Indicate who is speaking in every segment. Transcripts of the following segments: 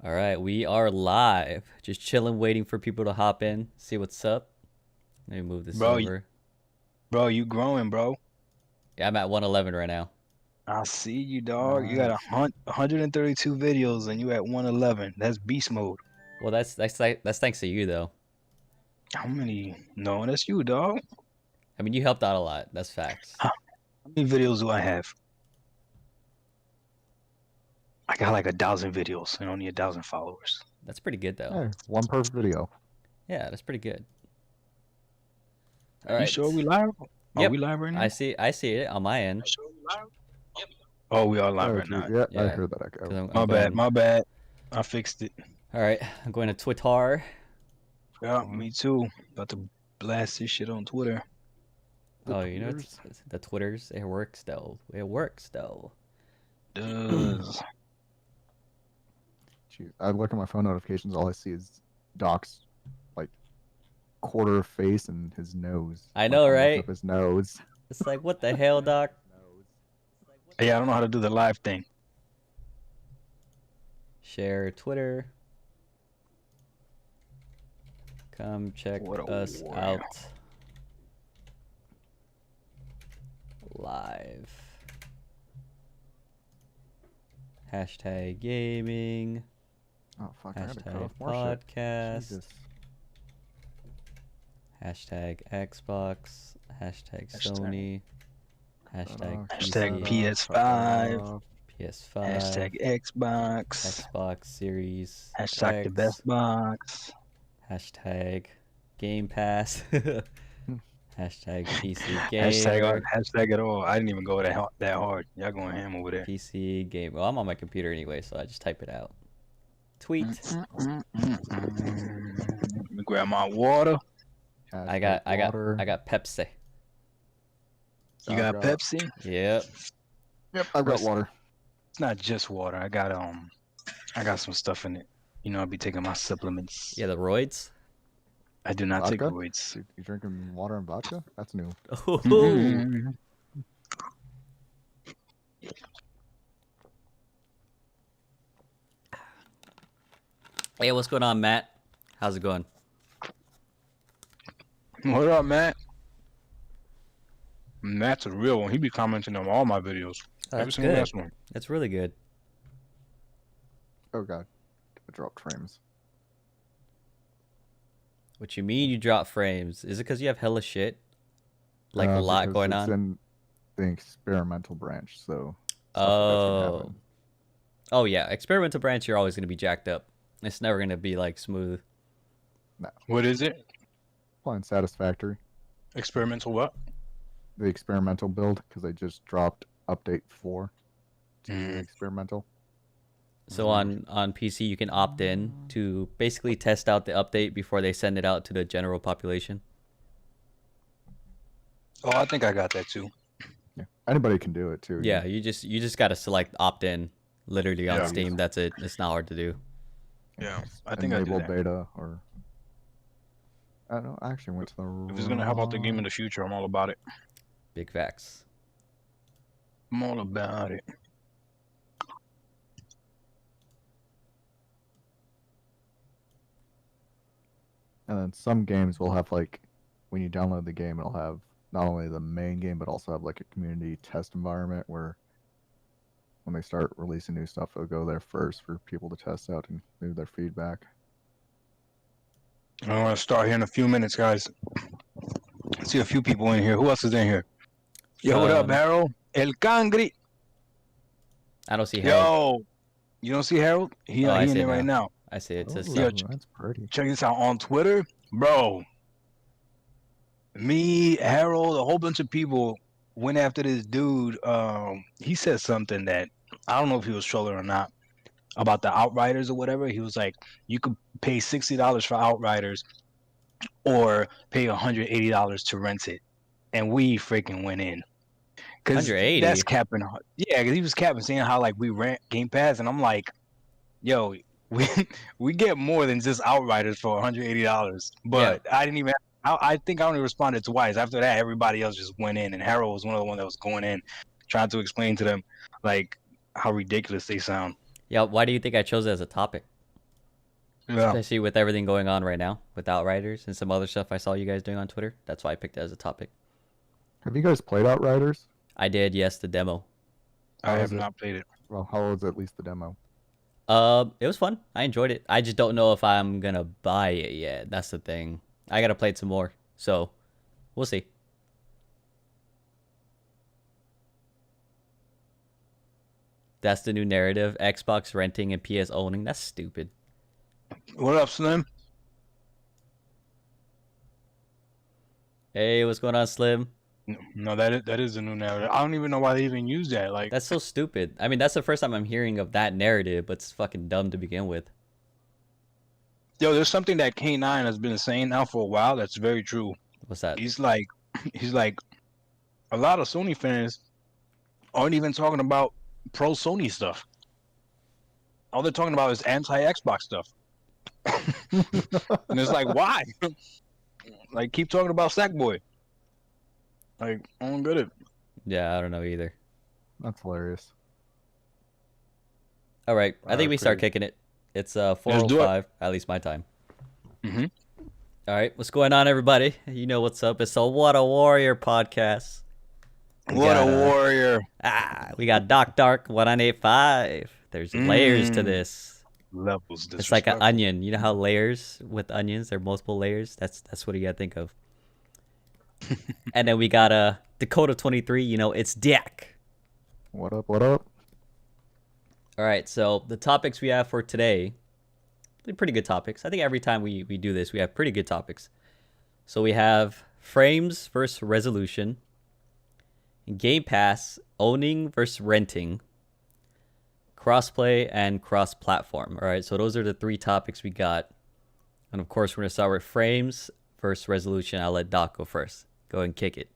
Speaker 1: All right, we are live. Just chilling, waiting for people to hop in, see what's up. Let me move this
Speaker 2: Bro,
Speaker 1: over.
Speaker 2: bro, you growing, bro.
Speaker 1: Yeah, I'm at 111 right now.
Speaker 2: I see you, dog. You got 132 videos and you at 111. That's beast mode.
Speaker 1: Well, that's thanks to you though.
Speaker 2: How many? No, that's you, dog.
Speaker 1: I mean, you helped out a lot. That's facts.
Speaker 2: How many videos do I have? I got like 1,000 videos and only 1,000 followers.
Speaker 1: That's pretty good though.
Speaker 3: Hey, one per video.
Speaker 1: Yeah, that's pretty good. All
Speaker 2: You
Speaker 1: right.
Speaker 2: sure we live?
Speaker 1: Yep.
Speaker 2: Are we live right now?
Speaker 1: I see it on my end.
Speaker 2: Sure we live? Yep. Oh, we are live right now.
Speaker 3: Yeah, I
Speaker 1: Yeah.
Speaker 3: heard that echo.
Speaker 2: My bad. I fixed it.
Speaker 1: All right, I'm going to Twitter.
Speaker 2: Yeah, me too. About to blast this shit on Twitter.
Speaker 1: Oh, you know, it's the Twitters. It works though. It works though.
Speaker 2: Does.
Speaker 3: Jeez, I look at my phone notifications. All I see is Doc's like quarter face and his nose.
Speaker 1: I know, right?
Speaker 3: Up his nose.
Speaker 1: It's like, what the hell, Doc?
Speaker 2: Yeah, I don't know how to do the live thing.
Speaker 1: Share Twitter. Come check us out live. Hashtag gaming.
Speaker 3: Oh fuck! I gotta cut
Speaker 1: Hashtag
Speaker 3: off more shit.
Speaker 1: podcast.
Speaker 3: Jesus.
Speaker 1: Hashtag Xbox. Hashtag Sony. Hashtag
Speaker 2: Hashtag
Speaker 1: PC,
Speaker 2: PS5.
Speaker 1: PS5.
Speaker 2: Hashtag Xbox.
Speaker 1: Xbox Series.
Speaker 2: Hashtag
Speaker 1: X,
Speaker 2: the best box.
Speaker 1: Hashtag Gamepass. Hashtag PC Gamer.
Speaker 2: Hashtag it all. I didn't even go that hard. Y'all going ham over there.
Speaker 1: PC Game. Well, I'm on my computer anyway, so I just type it out. Tweet.
Speaker 2: Let me grab my water.
Speaker 1: I got Pepsi.
Speaker 2: You got Pepsi?
Speaker 1: Yep.
Speaker 3: Yep, I've got water.
Speaker 2: It's not just water. I got some stuff in it. You know, I'll be taking my supplements.
Speaker 1: Yeah, the roids.
Speaker 2: I do not take
Speaker 3: Vodka?
Speaker 2: roids.
Speaker 3: You drinking water and vodka? That's new.
Speaker 1: Oh. Hey, what's going on, Matt? How's it going?
Speaker 2: What up, Matt? Matt's a real one. He be commenting on all my videos.
Speaker 1: Oh,
Speaker 2: Every
Speaker 1: that's
Speaker 2: single
Speaker 1: good.
Speaker 2: last one.
Speaker 1: That's really good.
Speaker 3: Oh god, I dropped frames.
Speaker 1: What you mean you drop frames? Is it because you have hella shit? Like a lot
Speaker 3: Because
Speaker 1: going
Speaker 3: it's
Speaker 1: on?
Speaker 3: in the experimental branch, so.
Speaker 1: Oh. Oh yeah, experimental branch. You're always gonna be jacked up. It's never gonna be like smooth.
Speaker 3: No.
Speaker 2: What is it?
Speaker 3: Playing Satisfactory.
Speaker 2: Experimental what?
Speaker 3: The experimental build, because I just dropped update 4 to
Speaker 2: Mm.
Speaker 3: experimental.
Speaker 1: So on PC, you can opt in to basically test out the update before they send it out to the general population.
Speaker 2: Oh, I think I got that too.
Speaker 3: Yeah, anybody can do it too.
Speaker 1: Yeah, you just gotta select opt in, literally on
Speaker 2: Yeah.
Speaker 1: Steam. That's it. It's not hard to do.
Speaker 2: Yeah,
Speaker 3: Just
Speaker 2: I think I do
Speaker 3: enable
Speaker 2: that.
Speaker 3: beta or. I don't know. I actually went to the.
Speaker 2: If it's gonna help out the game in the future, I'm all about it.
Speaker 1: Big facts.
Speaker 2: I'm all about it.
Speaker 3: And then some games will have like, when you download the game, it'll have not only the main game but also have like a community test environment where, when they start releasing new stuff, it'll go there first for people to test out and leave their feedback.
Speaker 2: I'm gonna start here in a few minutes, guys. I see a few people in here. Who else is in here? Yo, what up, Harold? El Cangri.
Speaker 1: I don't see Harold.
Speaker 2: Yo, you don't see Harold? He
Speaker 1: I
Speaker 2: in
Speaker 1: see
Speaker 2: there
Speaker 1: it
Speaker 2: right now.
Speaker 1: I see it. It says
Speaker 3: Oh,
Speaker 1: stuff.
Speaker 3: that's pretty.
Speaker 2: Check this out on Twitter, bro. Me, Harold, a whole bunch of people went after this dude. He said something that I don't know if he was trolling or not about the Outriders or whatever. He was like, you could pay $60 for Outriders or pay $180 to rent it, and we freaking went in. Cause
Speaker 1: 180?
Speaker 2: that's capping. Yeah, because he was capping, saying how like we rent Game Pass, and I'm like, yo, we get more than just Outriders for $180. But yeah. I didn't even. I think I only responded twice. After that, everybody else just went in, and Harold was one of the ones that was going in, trying to explain to them like how ridiculous they sound.
Speaker 1: Yeah, why do you think I chose it as a topic?
Speaker 2: Yeah.
Speaker 1: especially with everything going on right now with Outriders and some other stuff I saw you guys doing on Twitter. That's why I picked it as a topic.
Speaker 3: Have you guys played Outriders?
Speaker 1: I did, yes, the demo.
Speaker 2: I
Speaker 3: How
Speaker 2: have
Speaker 3: is it?
Speaker 2: not played it.
Speaker 3: Well, how old is at least the demo?
Speaker 1: It was fun. I enjoyed it. I just don't know if I'm gonna buy it yet. That's the thing. I gotta play it some more. So, we'll see. That's the new narrative. Xbox renting and PS owning. That's stupid.
Speaker 2: What up, Slim?
Speaker 1: Hey, what's going on, Slim?
Speaker 2: No, that is a new narrative. I don't even know why they even use that. Like,
Speaker 1: That's so stupid. I mean, that's the first time I'm hearing of that narrative, but it's fucking dumb to begin with.
Speaker 2: yo, there's something that K9 has been saying now for a while that's very true.
Speaker 1: What's that?
Speaker 2: He's like, a lot of Sony fans aren't even talking about pro Sony stuff. All they're talking about is anti-Xbox stuff. And it's like, why? Like, keep talking about Sackboy. Like, I don't get it.
Speaker 1: Yeah, I don't know either.
Speaker 3: That's hilarious.
Speaker 1: All right, I think we start
Speaker 3: crazy.
Speaker 1: kicking it. It's
Speaker 2: do it.
Speaker 1: 4:05, at least my time.
Speaker 2: Mm-hmm.
Speaker 1: All right, what's going on, everybody? You know what's up. It's the What a Warrior podcast.
Speaker 2: What a warrior.
Speaker 1: We got Dark 1985. There's layers to this.
Speaker 2: Levels.
Speaker 1: It's like an onion. You know how layers with onions, there are multiple layers? That's what you gotta think of. And then we got Dakota 23, you know, it's Dick.
Speaker 3: What up? What up?
Speaker 1: All right, so the topics we have for today, they're pretty good topics. I think every time we do this, we have pretty good topics. So we have frames versus resolution, Gamepass, owning versus renting, crossplay, and cross-platform. All right, so those are the three topics we got. And of course, we're going to start with frames versus resolution. I'll let Doc go first. Go and kick it.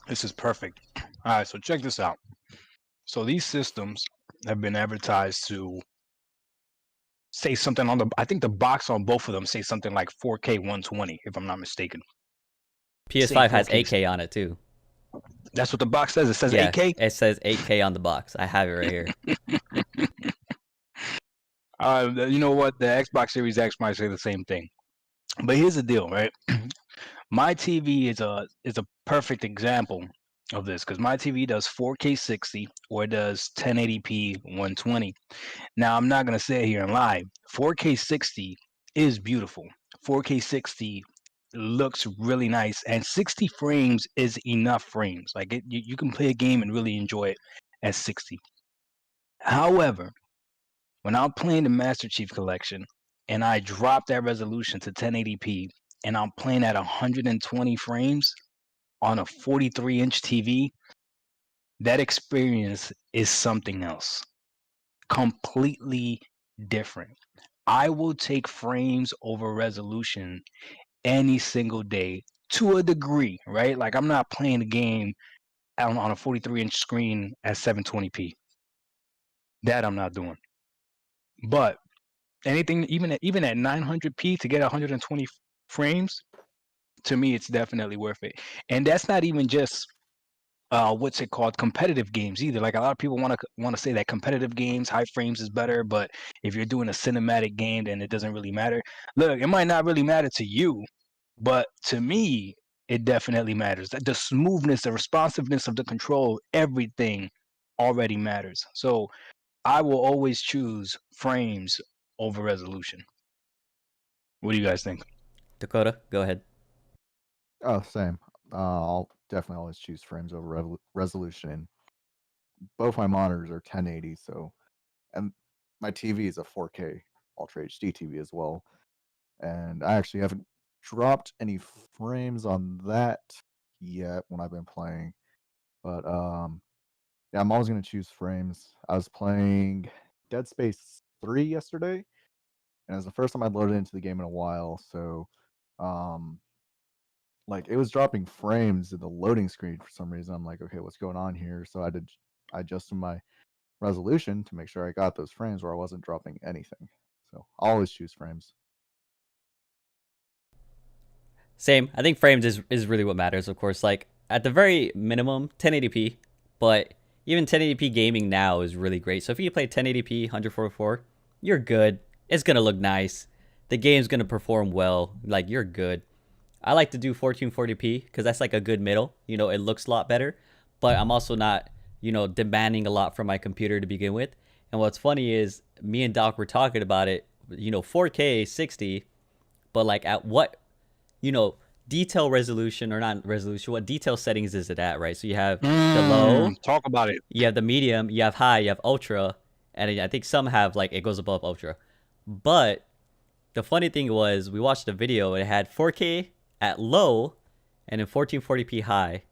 Speaker 2: This is perfect. All right, so check this out. So these systems have been advertised to say something on the, I think the box on both of them say something like 4K 120, if I'm not mistaken.
Speaker 1: PS5 has
Speaker 2: 4K.
Speaker 1: 8K on it too.
Speaker 2: That's what the box says. It says
Speaker 1: Yeah,
Speaker 2: 8K.
Speaker 1: it says 8K on the box. I have it right here.
Speaker 2: You know what? The Xbox Series X might say the same thing. But here's the deal, right? My TV is a perfect example of this because my TV does 4K 60 or it does 1080p 120. Now I'm not gonna sit here and lie. 4K 60 is beautiful. 4K 60 looks really nice, and 60 frames is enough frames. Like you can play a game and really enjoy it at 60. However, when I'm playing the Master Chief Collection and I drop that resolution to 1080p and I'm playing at 120 frames on a 43-inch TV, that experience is something else. Completely different. I will take frames over resolution any single day to a degree, right? Like I'm not playing a game on a 43-inch screen at 720p. That I'm not doing. But anything, even at 900p to get 120 frames, to me, it's definitely worth it. And that's not even just what's it called, competitive games either. Like a lot of people want to say that competitive games, high frames is better, but if you're doing a cinematic game, then it doesn't really matter. Look, it might not really matter to you, but to me, it definitely matters. The smoothness, the responsiveness of the control, everything already matters. So I will always choose frames over resolution. What do you guys think?
Speaker 1: Dakota, go ahead.
Speaker 3: Oh, same. I'll definitely always choose frames over resolution. Both my monitors are 1080, so, and my TV is a 4K Ultra HD TV as well. And I actually haven't dropped any frames on that yet when I've been playing. But yeah, I'm always gonna choose frames. I was playing Dead Space 3 yesterday, and it was the first time I'd loaded into the game in a while. So, like it was dropping frames in the loading screen for some reason. I'm like, okay, what's going on here? So I adjusted my resolution to make sure I got those frames where I wasn't dropping anything. So I'll always choose frames.
Speaker 1: Same. I think frames is really what matters, of course. Like at the very minimum, 1080p, but even 1080p gaming now is really great. So if you play 1080p 144, you're good. It's gonna look nice. The game's gonna perform well. Like, you're good. I like to do 1440p because that's like a good middle. You know, it looks a lot better, but I'm also not, you know, demanding a lot from my computer to begin with. And what's funny is me and Doc were talking about it, you know, 4K 60, but like at what, you know, detail resolution or not resolution, what detail settings is it at, right? So you have the low,
Speaker 2: Talk about it.
Speaker 1: you have the medium, you have high, you have ultra, and I think some have like it goes above ultra. But the funny thing was we watched a video, it had 4K at low and in 1440p high.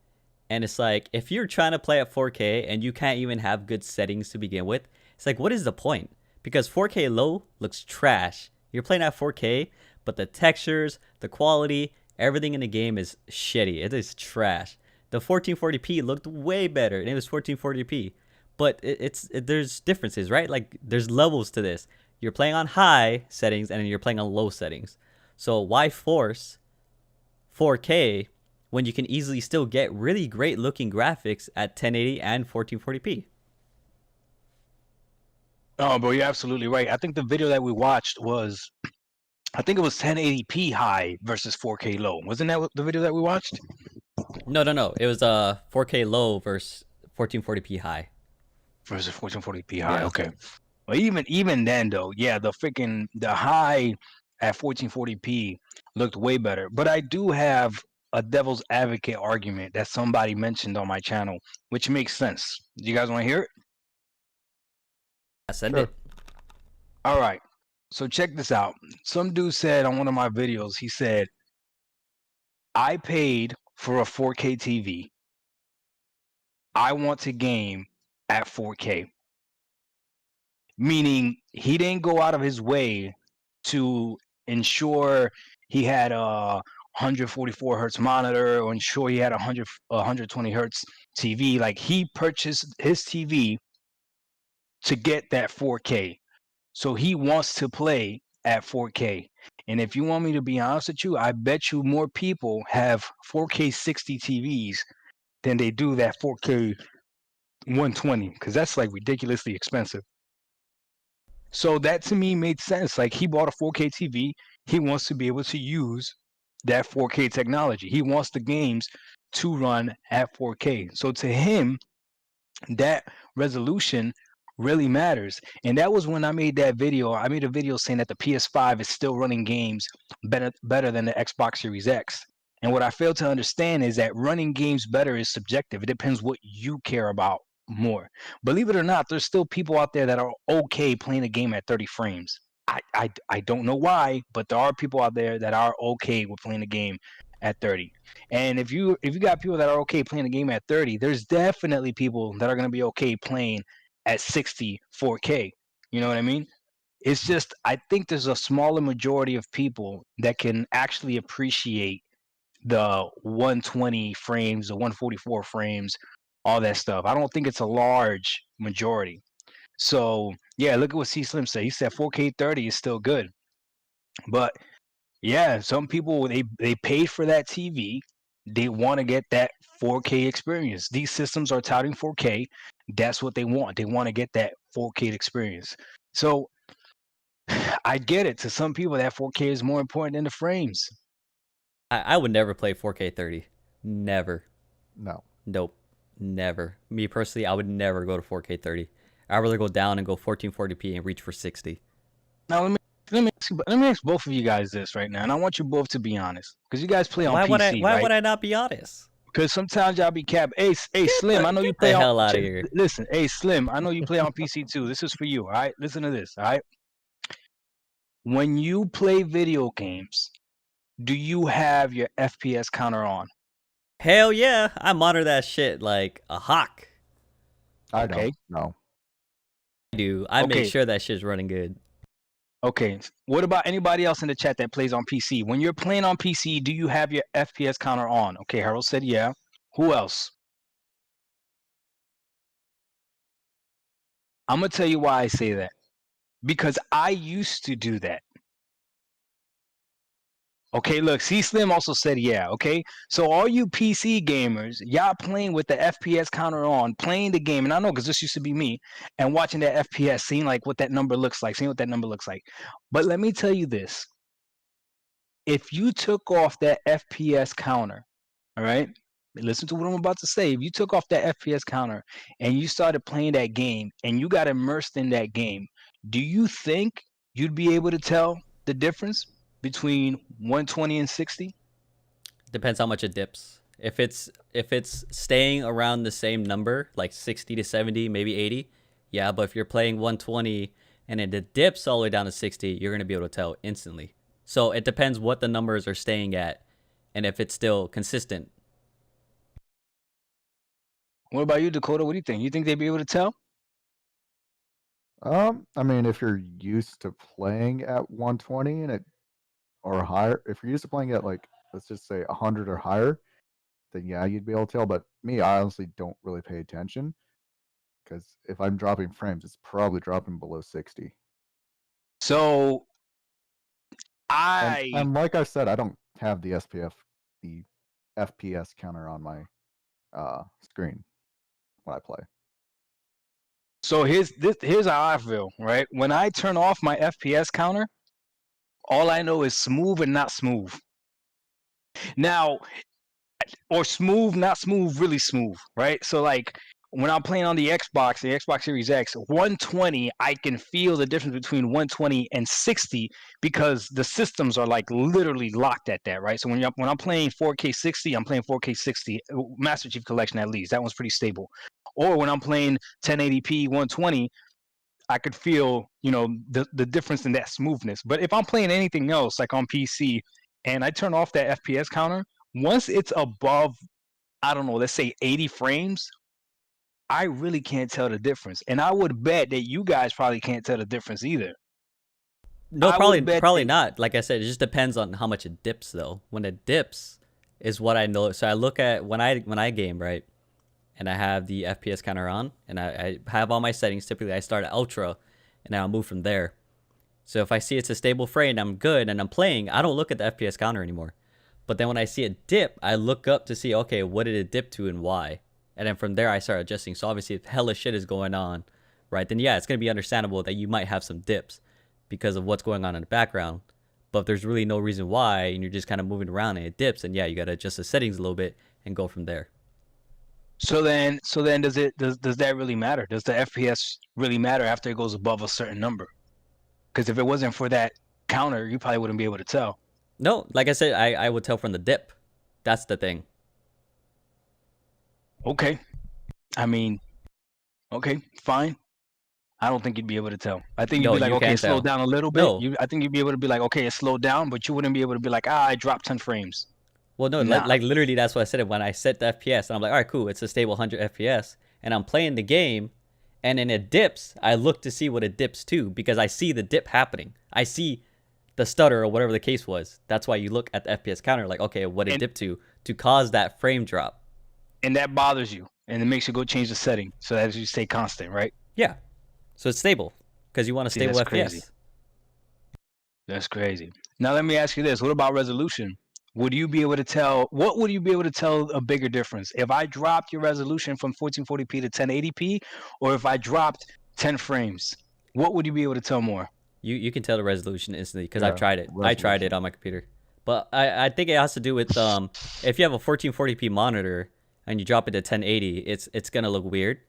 Speaker 1: And it's like, if you're trying to play at 4K and you can't even have good settings to begin with, it's like, what is the point? Because 4K low looks trash. You're playing at 4K, but the textures, the quality, everything in the game is shitty. It is trash. The 1440p looked way better, and it was 1440p. But there's differences, right? Like, there's levels to this. You're playing on high settings, and then you're playing on low settings. So why force 4K when you can easily still get really great looking graphics at 1080 and 1440p?
Speaker 2: Oh, bro, you're absolutely right. I think the video that we watched was, I think it was 1080p high versus 4K low. Wasn't that the video that we watched?
Speaker 1: No. It was 4K low versus 1440p high.
Speaker 2: Versus 1440p high.
Speaker 1: Yeah.
Speaker 2: Okay. Well, even then though, yeah, the high at 1440p looked way better. But I do have a devil's advocate argument that somebody mentioned on my channel, which makes sense. Do you guys want to hear it?
Speaker 1: I send
Speaker 3: Sure.
Speaker 1: it.
Speaker 2: All right. So check this out. Some dude said on one of my videos, he said, I paid for a 4K TV. I want to game at 4K. Meaning he didn't go out of his way to ensure he had a 144 hertz monitor or ensure he had a 120 hertz TV. Like, he purchased his TV to get that 4K. So he wants to play at 4K. And if you want me to be honest with you, I bet you more people have 4K 60 TVs than they do that 4K 120, because that's like ridiculously expensive. So that to me made sense. Like, he bought a 4K TV. He wants to be able to use that 4K technology. He wants the games to run at 4K. So to him, that resolution really matters. And that was when I made that video. I made a video saying that the PS5 is still running games better than the Xbox Series X. And what I fail to understand is that running games better is subjective. It depends what you care about more. Believe it or not, there's still people out there that are okay playing a game at 30 frames. I don't know why, but there are people out there that are okay with playing a game at 30. And if you got people that are okay playing a game at 30, there's definitely people that are going to be okay playing at 60 4K. You know what I mean? It's just, I think there's a smaller majority of people that can actually appreciate the 120 frames, the 144 frames, all that stuff. I don't think it's a large majority. So yeah, look at what C Slim said. He said 4K 30 is still good. But yeah, some people they paid for that TV. They want to get that 4K experience. These systems are touting 4K. That's what they want. They want to get that 4K experience. So I get it. To some people, that 4K is more important than the frames.
Speaker 1: I would never play 4K 30. Never.
Speaker 3: No.
Speaker 1: Nope. Never. Me personally, I would never go to 4K 30. I'd rather go down and go 1440p and reach for 60.
Speaker 2: Now let me ask both of you guys this right now, and I want you both to be honest, because you guys play on PC,
Speaker 1: Why
Speaker 2: right?
Speaker 1: would I not be honest?
Speaker 2: Because sometimes y'all be cap. Hey, Slim, I know you
Speaker 1: Get
Speaker 2: play
Speaker 1: the
Speaker 2: on.
Speaker 1: hell out of here.
Speaker 2: Listen, hey, Slim, I know you play on PC too. This is for you, all right? Listen to this, all right? When you play video games, do you have your FPS counter on?
Speaker 1: Hell yeah. I monitor that shit like a hawk.
Speaker 3: I
Speaker 2: Okay.
Speaker 3: don't. No.
Speaker 1: I do. I
Speaker 2: Okay.
Speaker 1: make sure that shit's running good.
Speaker 2: Okay. What about anybody else in the chat that plays on PC? When you're playing on PC, do you have your FPS counter on? Okay, Harold said yeah. Who else? I'm going to tell you why I say that. Because I used to do that. Okay, look, C Slim also said yeah. Okay, so all you PC gamers, y'all playing with the FPS counter on, playing the game, and I know because this used to be me, and watching that FPS, seeing like what that number looks like, seeing what that number looks like. But let me tell you this: if you took off that FPS counter, all right, listen to what I'm about to say. If you took off that FPS counter and you started playing that game and you got immersed in that game, do you think you'd be able to tell the difference between 120 and 60?
Speaker 1: Depends how much it dips. If it's staying around the same number, like 60 to 70, maybe 80, yeah. But if you're playing 120 and it dips all the way down to 60, you're gonna be able to tell instantly. So it depends what the numbers are staying at, and if it's still consistent.
Speaker 2: What about you, Dakota? What do you think? You think they'd be able to tell?
Speaker 3: I mean, if you're used to playing at 120 and it or higher, if you're used to playing at like let's just say 100 or higher, then yeah, you'd be able to tell. But me, I honestly don't really pay attention because if I'm dropping frames, it's probably dropping below 60.
Speaker 2: So
Speaker 3: And like I said, I don't have the FPS counter on my screen when I play.
Speaker 2: so here's how I feel, right? When I turn off my FPS counter, all I know is smooth and not smooth. Now, or smooth, not smooth, really smooth, right? So like when I'm playing on the Xbox Series X, 120, I can feel the difference between 120 and 60 because the systems are like literally locked at that, right? So when I'm playing 4K 60, I'm playing 4K 60, Master Chief Collection at least. That one's pretty stable. Or when I'm playing 1080p 120, I could feel, the difference in that smoothness. But if I'm playing anything else, like on PC, and I turn off that FPS counter, once it's above, I don't know, let's say 80 frames, I really can't tell the difference. And I would bet that you guys probably can't tell the difference either.
Speaker 1: No,
Speaker 2: I
Speaker 1: probably
Speaker 2: would bet
Speaker 1: probably
Speaker 2: that-
Speaker 1: not. Like I said, it just depends on how much it dips though. When it dips is what I know. So I look at when I game, right? And I have the FPS counter on and I have all my settings. Typically I start at ultra and I'll move from there. So if I see it's a stable frame, I'm good and I'm playing, I don't look at the FPS counter anymore. But then when I see it dip, I look up to see, okay, what did it dip to and why? And then from there I start adjusting. So obviously if hella shit is going on, right, then yeah, it's gonna be understandable that you might have some dips because of what's going on in the background. But if there's really no reason why and you're just kind of moving around and it dips, and yeah, you gotta adjust the settings a little bit and go from there.
Speaker 2: So then does that really matter? Does the FPS really matter after it goes above a certain number? Because if it wasn't for that counter, you probably wouldn't be able to tell.
Speaker 1: No, like I said, I would tell from the dip. That's the thing.
Speaker 2: Okay. I mean, okay, fine. I don't think you'd be able to tell. I think you'd
Speaker 1: No,
Speaker 2: be like,
Speaker 1: you
Speaker 2: okay,
Speaker 1: can't
Speaker 2: it slowed
Speaker 1: tell.
Speaker 2: down a little bit.
Speaker 1: No.
Speaker 2: I think you'd be able to be like, okay, it slowed down, but you wouldn't be able to be like, I dropped 10 frames.
Speaker 1: Well, no,
Speaker 2: Nah.
Speaker 1: like literally that's what I said when I set the FPS. And I'm like, all right, cool, it's a stable 100 FPS. And I'm playing the game, and then it dips. I look to see what it dips to because I see the dip happening. I see the stutter or whatever the case was. That's why you look at the FPS counter like, okay, what it dipped to cause that frame drop.
Speaker 2: And that bothers you, and it makes you go change the setting so that you stay constant, right?
Speaker 1: Yeah. So it's stable because you want a
Speaker 2: See,
Speaker 1: stable
Speaker 2: that's
Speaker 1: FPS.
Speaker 2: crazy. That's crazy. Now let me ask you this: what about resolution? Would you be able to tell? What would you be able to tell a bigger difference if I dropped your resolution from 1440p to 1080p, or if I dropped 10 frames? What would you be able to tell more?
Speaker 1: You can tell the resolution instantly because
Speaker 3: Yeah,
Speaker 1: I've tried it. I tried it on my computer. But I think it has to do with if you have a 1440p monitor and you drop it to 1080, it's gonna look weird.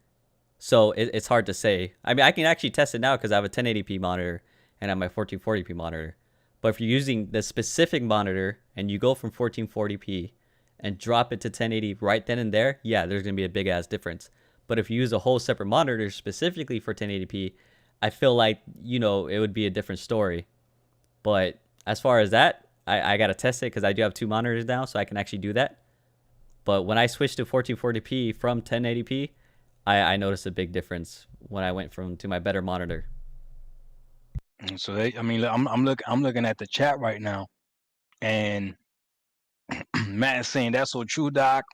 Speaker 1: So it's hard to say. I mean, I can actually test it now because I have a 1080p monitor and I have my 1440p monitor. But if you're using the specific monitor and you go from 1440p and drop it to 1080 right then and there, yeah, there's gonna be a big ass difference. But if you use a whole separate monitor specifically for 1080p, I feel like, it would be a different story. But as far as that, I got to test it because I do have two monitors now, so I can actually do that. But when I switched to 1440p from 1080p, I noticed a big difference when I went to my better monitor.
Speaker 2: So I'm looking at the chat right now, and Matt is saying that's so true, Doc.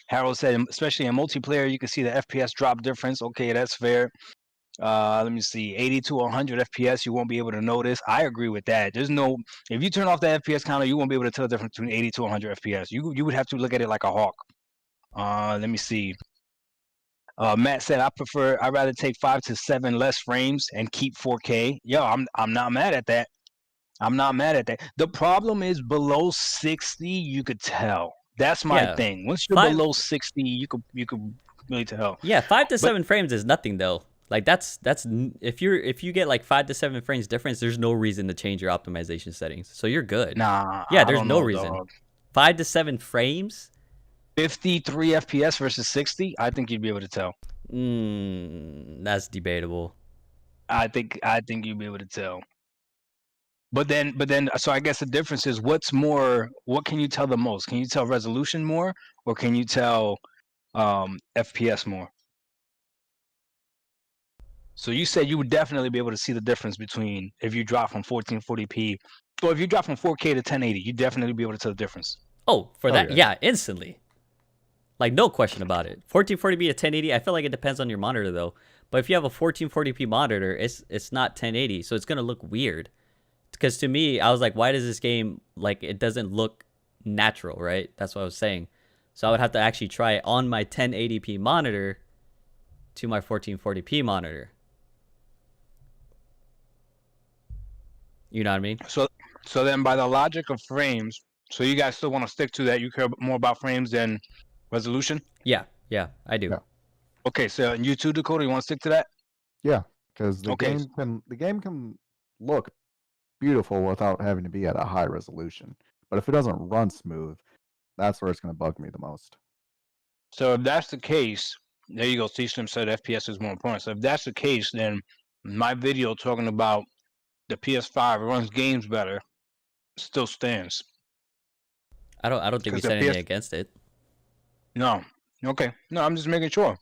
Speaker 2: Harold said, especially in multiplayer, you can see the FPS drop difference. Okay, that's fair. Let me see, 80 to 100 FPS, you won't be able to notice. I agree with that. There's no, if you turn off the FPS counter, you won't be able to tell the difference between 80 to 100 FPS. You would have to look at it like a hawk. Let me see. Matt said, I'd rather take 5 to 7 less frames and keep 4K. Yo, I'm not mad at that. I'm not mad at that. The problem is below 60, you could tell. That's my
Speaker 1: Yeah.
Speaker 2: thing. Once you're below 60, you could really tell.
Speaker 1: Yeah, 5 to 7 frames is nothing though. Like that's if you get like 5 to 7 frames difference, there's no reason to change your optimization settings. So you're good.
Speaker 2: Nah.
Speaker 1: Yeah,
Speaker 2: I
Speaker 1: there's
Speaker 2: don't
Speaker 1: no
Speaker 2: know,
Speaker 1: reason.
Speaker 2: dog.
Speaker 1: 5 to 7 frames?
Speaker 2: 53 FPS versus 60, I think you'd be able to tell.
Speaker 1: That's debatable.
Speaker 2: I think you'd be able to tell. But then, so I guess the difference is what can you tell the most? Can you tell resolution more, or can you tell FPS more? So you said you would definitely be able to see the difference between if you drop from 1440p, or if you drop from 4K to 1080, you'd definitely be able to tell the difference.
Speaker 1: Oh, that, yeah, instantly. Like, no question about it. 1440p to 1080, I feel like it depends on your monitor, though. But if you have a 1440p monitor, it's not 1080, so it's going to look weird. Because to me, I was like, why does this game, like, it doesn't look natural, right? That's what I was saying. So I would have to actually try it on my 1080p monitor to my 1440p monitor. You know what I mean?
Speaker 2: So then by the logic of frames, so you guys still want to stick to that? You care more about frames than resolution?
Speaker 1: Yeah, I do.
Speaker 3: Yeah.
Speaker 2: Okay, so you too, Dakota, you want to stick to that?
Speaker 3: Yeah, because the game can look beautiful without having to be at a high resolution. But if it doesn't run smooth, that's where it's going to bug me the most.
Speaker 2: So if that's the case, there you go. T-Slim said FPS is more important. So if that's the case, then my video talking about the PS5 runs games better still stands.
Speaker 1: I don't think we said anything against it.
Speaker 2: No. Okay. No, I'm just making sure.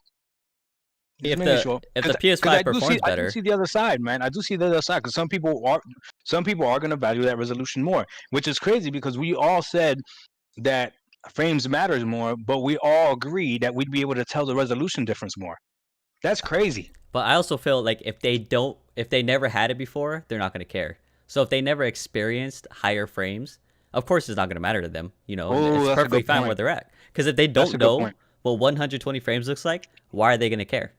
Speaker 1: If the PS5 performs better,
Speaker 2: I do see the other side, man. I do see the other side because some people are going to value that resolution more, which is crazy because we all said that frames matters more, but we all agree that we'd be able to tell the resolution difference more. That's crazy.
Speaker 1: But I also feel like if they never had it before, they're not going to care. So if they never experienced higher frames, of course it's not going to matter to them. You know, it's perfectly fine where they're at. Because if they don't know what 120 frames looks like, why are they going to care?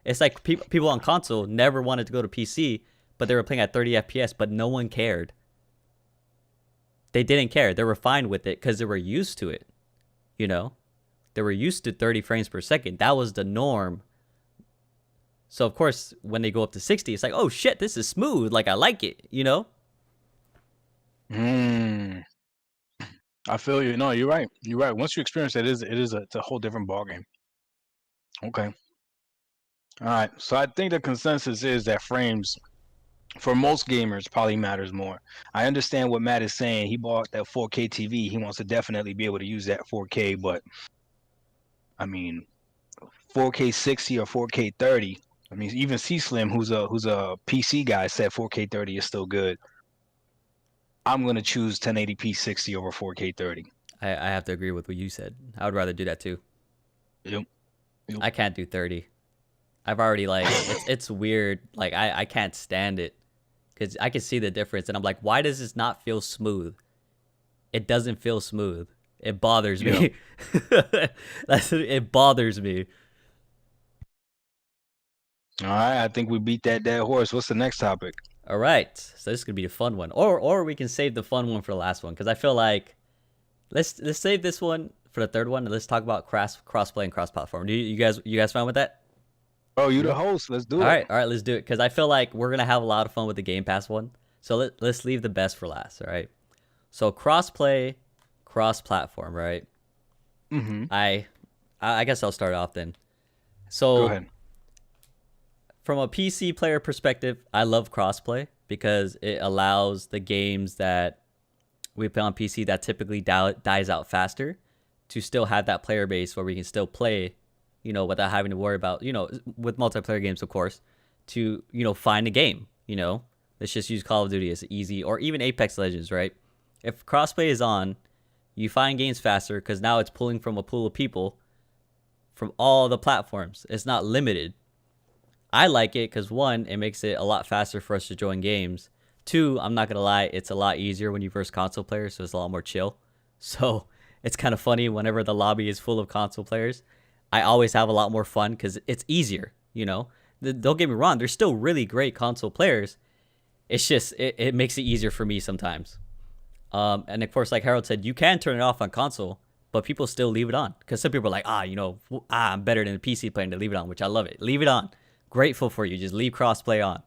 Speaker 1: It's like people on console never wanted to go to PC, but they were playing at 30 FPS, but no one cared. They didn't care. They were fine with it because they were used to it. You know, they were used to 30 frames per second. That was the norm. So of course, when they go up to 60, it's like, oh shit, this is smooth. Like I like it. You know.
Speaker 2: I feel you. No, you're right. You're right. Once you experience it, it's a whole different ballgame. Okay. All right. So I think the consensus is that frames, for most gamers, probably matters more. I understand what Matt is saying. He bought that 4K TV. He wants to definitely be able to use that 4K, but I mean, 4K 60 or 4K 30. I mean, even C Slim, who's a PC guy, said 4K 30 is still good. I'm gonna choose 1080p 60 over 4K 30.
Speaker 1: I have to agree with what you said. I would rather do that too.
Speaker 2: Yep.
Speaker 1: I can't do 30. I've already it's weird. Like I can't stand it because I can see the difference, and I'm like, why does this not feel smooth? It doesn't feel smooth. It bothers me. It bothers me.
Speaker 2: All right, I think we beat that dead horse. What's the next topic?
Speaker 1: All right, so this is gonna be a fun one, or we can save the fun one for the last one because I feel like let's save this one for the third one and let's talk about crossplay and cross-platform. Do you guys fine with that?
Speaker 2: Oh, you the host. Let's do it.
Speaker 1: All right, let's do it because I feel like we're gonna have a lot of fun with the Game Pass one. So let's leave the best for last. All right. So crossplay, cross-platform, right?
Speaker 2: Mm-hmm.
Speaker 1: I guess I'll start off then. So
Speaker 2: go ahead.
Speaker 1: From a PC player perspective, I love crossplay because it allows the games that we play on PC that typically dies out faster to still have that player base where we can still play, you know, without having to worry about, you know, with multiplayer games, of course, to, you know, find a game, you know. Let's just use Call of Duty as easy, or even Apex Legends, right? If crossplay is on, you find games faster because now it's pulling from a pool of people from all the platforms. It's not limited. I like it because one, it makes it a lot faster for us to join games. Two, I'm not gonna lie, it's a lot easier when you verse console players, so it's a lot more chill. So it's kind of funny whenever the lobby is full of console players. I always have a lot more fun because it's easier. You know, don't get me wrong, there's still really great console players. It's just it makes it easier for me sometimes. And of course, like Harold said, you can turn it off on console, but people still leave it on because some people are like, I'm better than a PC player, and they leave it on, which I love it. Leave it on. Grateful for you. Just leave crossplay on.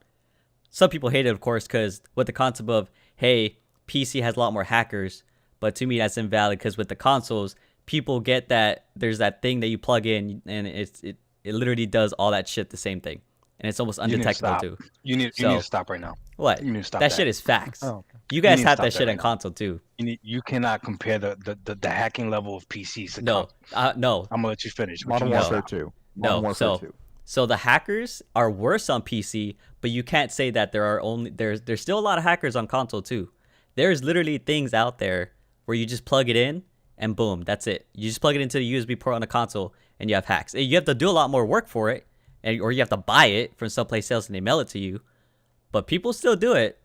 Speaker 1: Some people hate it, of course, because with the concept of, hey, PC has a lot more hackers, but to me that's invalid because with the consoles, people get that there's that thing that you plug in and it literally does all that shit the same thing, and it's almost undetectable too.
Speaker 2: You need to stop right now.
Speaker 1: What?
Speaker 2: You need to stop
Speaker 1: that shit is facts.
Speaker 3: Oh, okay.
Speaker 1: You guys
Speaker 2: need to
Speaker 1: have
Speaker 2: stop
Speaker 1: that
Speaker 2: that
Speaker 1: shit
Speaker 2: right
Speaker 1: on
Speaker 2: now.
Speaker 1: console too.
Speaker 2: You cannot compare the hacking level of PCs to
Speaker 1: No, no,
Speaker 2: I'm gonna let you finish. but
Speaker 3: Modern
Speaker 2: you gotta
Speaker 3: Warfare
Speaker 2: stop.
Speaker 3: 2.
Speaker 1: No,
Speaker 3: Modern Warfare
Speaker 1: so
Speaker 3: 2.
Speaker 1: so the hackers are worse on PC, but you can't say that there's still a lot of hackers on console too. There's literally things out there where you just plug it in and boom, that's it. You just plug it into the USB port on the console and you have hacks. You have to do a lot more work for it, or you have to buy it from someplace else and they mail it to you. But people still do it.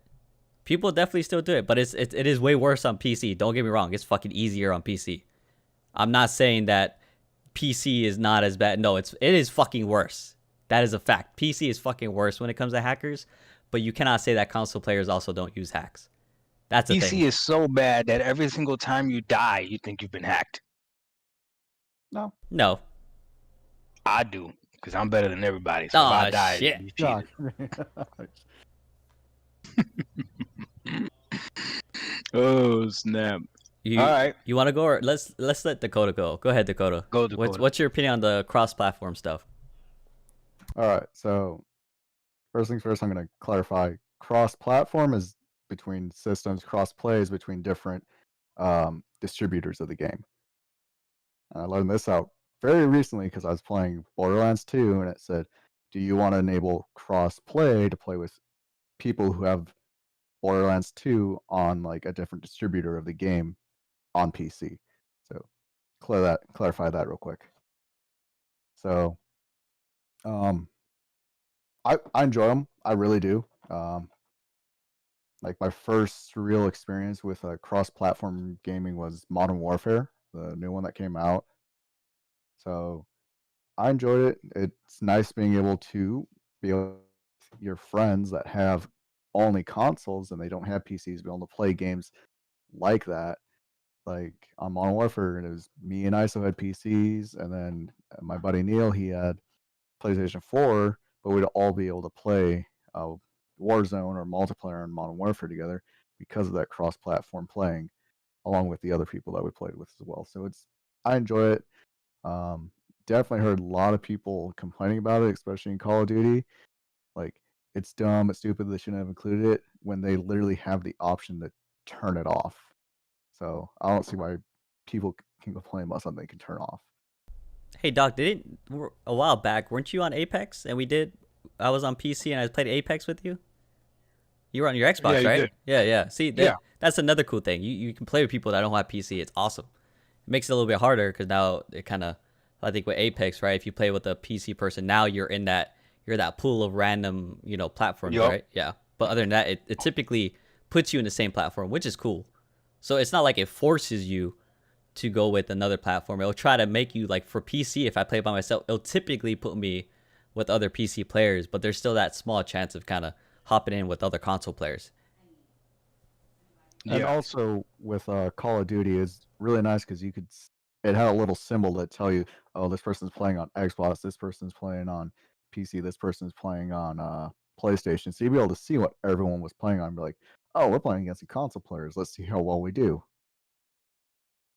Speaker 1: People definitely still do it, but it is way worse on PC. Don't get me wrong, it's fucking easier on PC. I'm not saying that PC is not as bad. No, it is fucking worse. That is a fact. PC is fucking worse when it comes to hackers, but you cannot say that console players also don't use hacks. That's the
Speaker 2: PC
Speaker 1: thing.
Speaker 2: is so bad that every single time you die, you think you've been hacked.
Speaker 1: No.
Speaker 2: I do, because I'm better than everybody. So if
Speaker 1: Aw,
Speaker 2: I die,
Speaker 1: shit.
Speaker 2: you
Speaker 3: Yeah.
Speaker 2: cheated. Oh snap!
Speaker 1: You,
Speaker 2: All right,
Speaker 1: You want to go, or let's let Dakota go. Go ahead, Dakota.
Speaker 2: go Dakota.
Speaker 1: What's your opinion on the cross-platform stuff?
Speaker 3: All right. So first things first, I'm going to clarify. Cross-platform is between systems. Cross-play is between different distributors of the game. And I learned this out very recently because I was playing Borderlands 2, and it said, "Do you want to enable cross-play to play with people who have Borderlands 2 on like a different distributor of the game on PC?" So clarify that real quick. So I enjoy them. I really do. Like my first real experience with cross-platform gaming was Modern Warfare, the new one that came out. So I enjoyed it. It's nice being able to be able with your friends that have only consoles and they don't have PCs, be able to play games like that. Like on Modern Warfare, it was me and ISO had PCs, and then my buddy Neil, he had PlayStation 4, but we'd all be able to play Warzone or multiplayer in Modern Warfare together because of that cross-platform playing, along with the other people that we played with as well. So I enjoy it. Definitely heard a lot of people complaining about it, especially in Call of Duty. Like, it's dumb, it's stupid, they shouldn't have included it when they literally have the option to turn it off. So I don't see why people can complain about something they can turn off.
Speaker 1: Hey, Doc, a while back, weren't you on Apex? And I was on PC and I played Apex with you? You were on your Xbox,
Speaker 2: Yeah, you
Speaker 1: right?
Speaker 2: did.
Speaker 1: Yeah. See, that's another cool thing. You can play with people that don't have PC. It's awesome. It makes it a little bit harder because now it kind of, I think with Apex, right? If you play with a PC person, now you're that pool of random, platforms,
Speaker 2: Yup.
Speaker 1: right? Yeah. But other than that, it typically puts you in the same platform, which is cool. So it's not like it forces you to go with another platform. It'll try to make you, like, for PC, if I play by myself, it'll typically put me with other PC players, but there's still that small chance of kind of hopping in with other console players.
Speaker 3: And also with Call of Duty is really nice because it had a little symbol that tell you, oh, this person's playing on Xbox, this person's playing on PC, this person's playing on PlayStation. So you'd be able to see what everyone was playing on and be like, oh, we're playing against the console players. Let's see how well we do.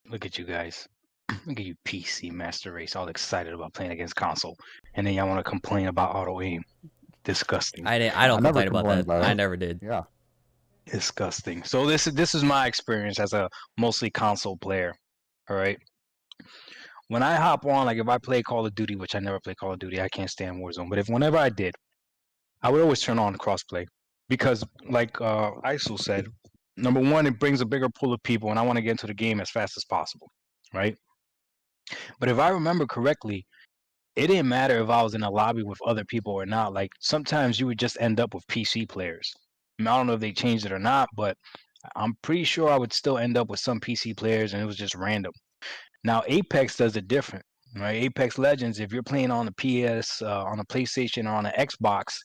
Speaker 2: Look at you guys. Look at you, PC Master Race, all excited about playing against console, and then y'all want to complain about auto aim. Disgusting.
Speaker 1: I don't
Speaker 3: never
Speaker 1: complain about
Speaker 3: complained
Speaker 1: that.
Speaker 3: about
Speaker 1: I
Speaker 3: it.
Speaker 1: never did.
Speaker 3: Yeah.
Speaker 2: Disgusting. So this is my experience as a mostly console player. All right. When I hop on, like if I play Call of Duty, which I never play Call of Duty, I can't stand Warzone. But whenever I did, I would always turn on crossplay because, like ISO said, number one, it brings a bigger pool of people, and I want to get into the game as fast as possible, right? But if I remember correctly, it didn't matter if I was in a lobby with other people or not. Like sometimes you would just end up with PC players. I don't know if they changed it or not, but I'm pretty sure I would still end up with some PC players, and it was just random. Now Apex does it different, right? Apex Legends, if you're playing on the PS, on a PlayStation, or on an Xbox,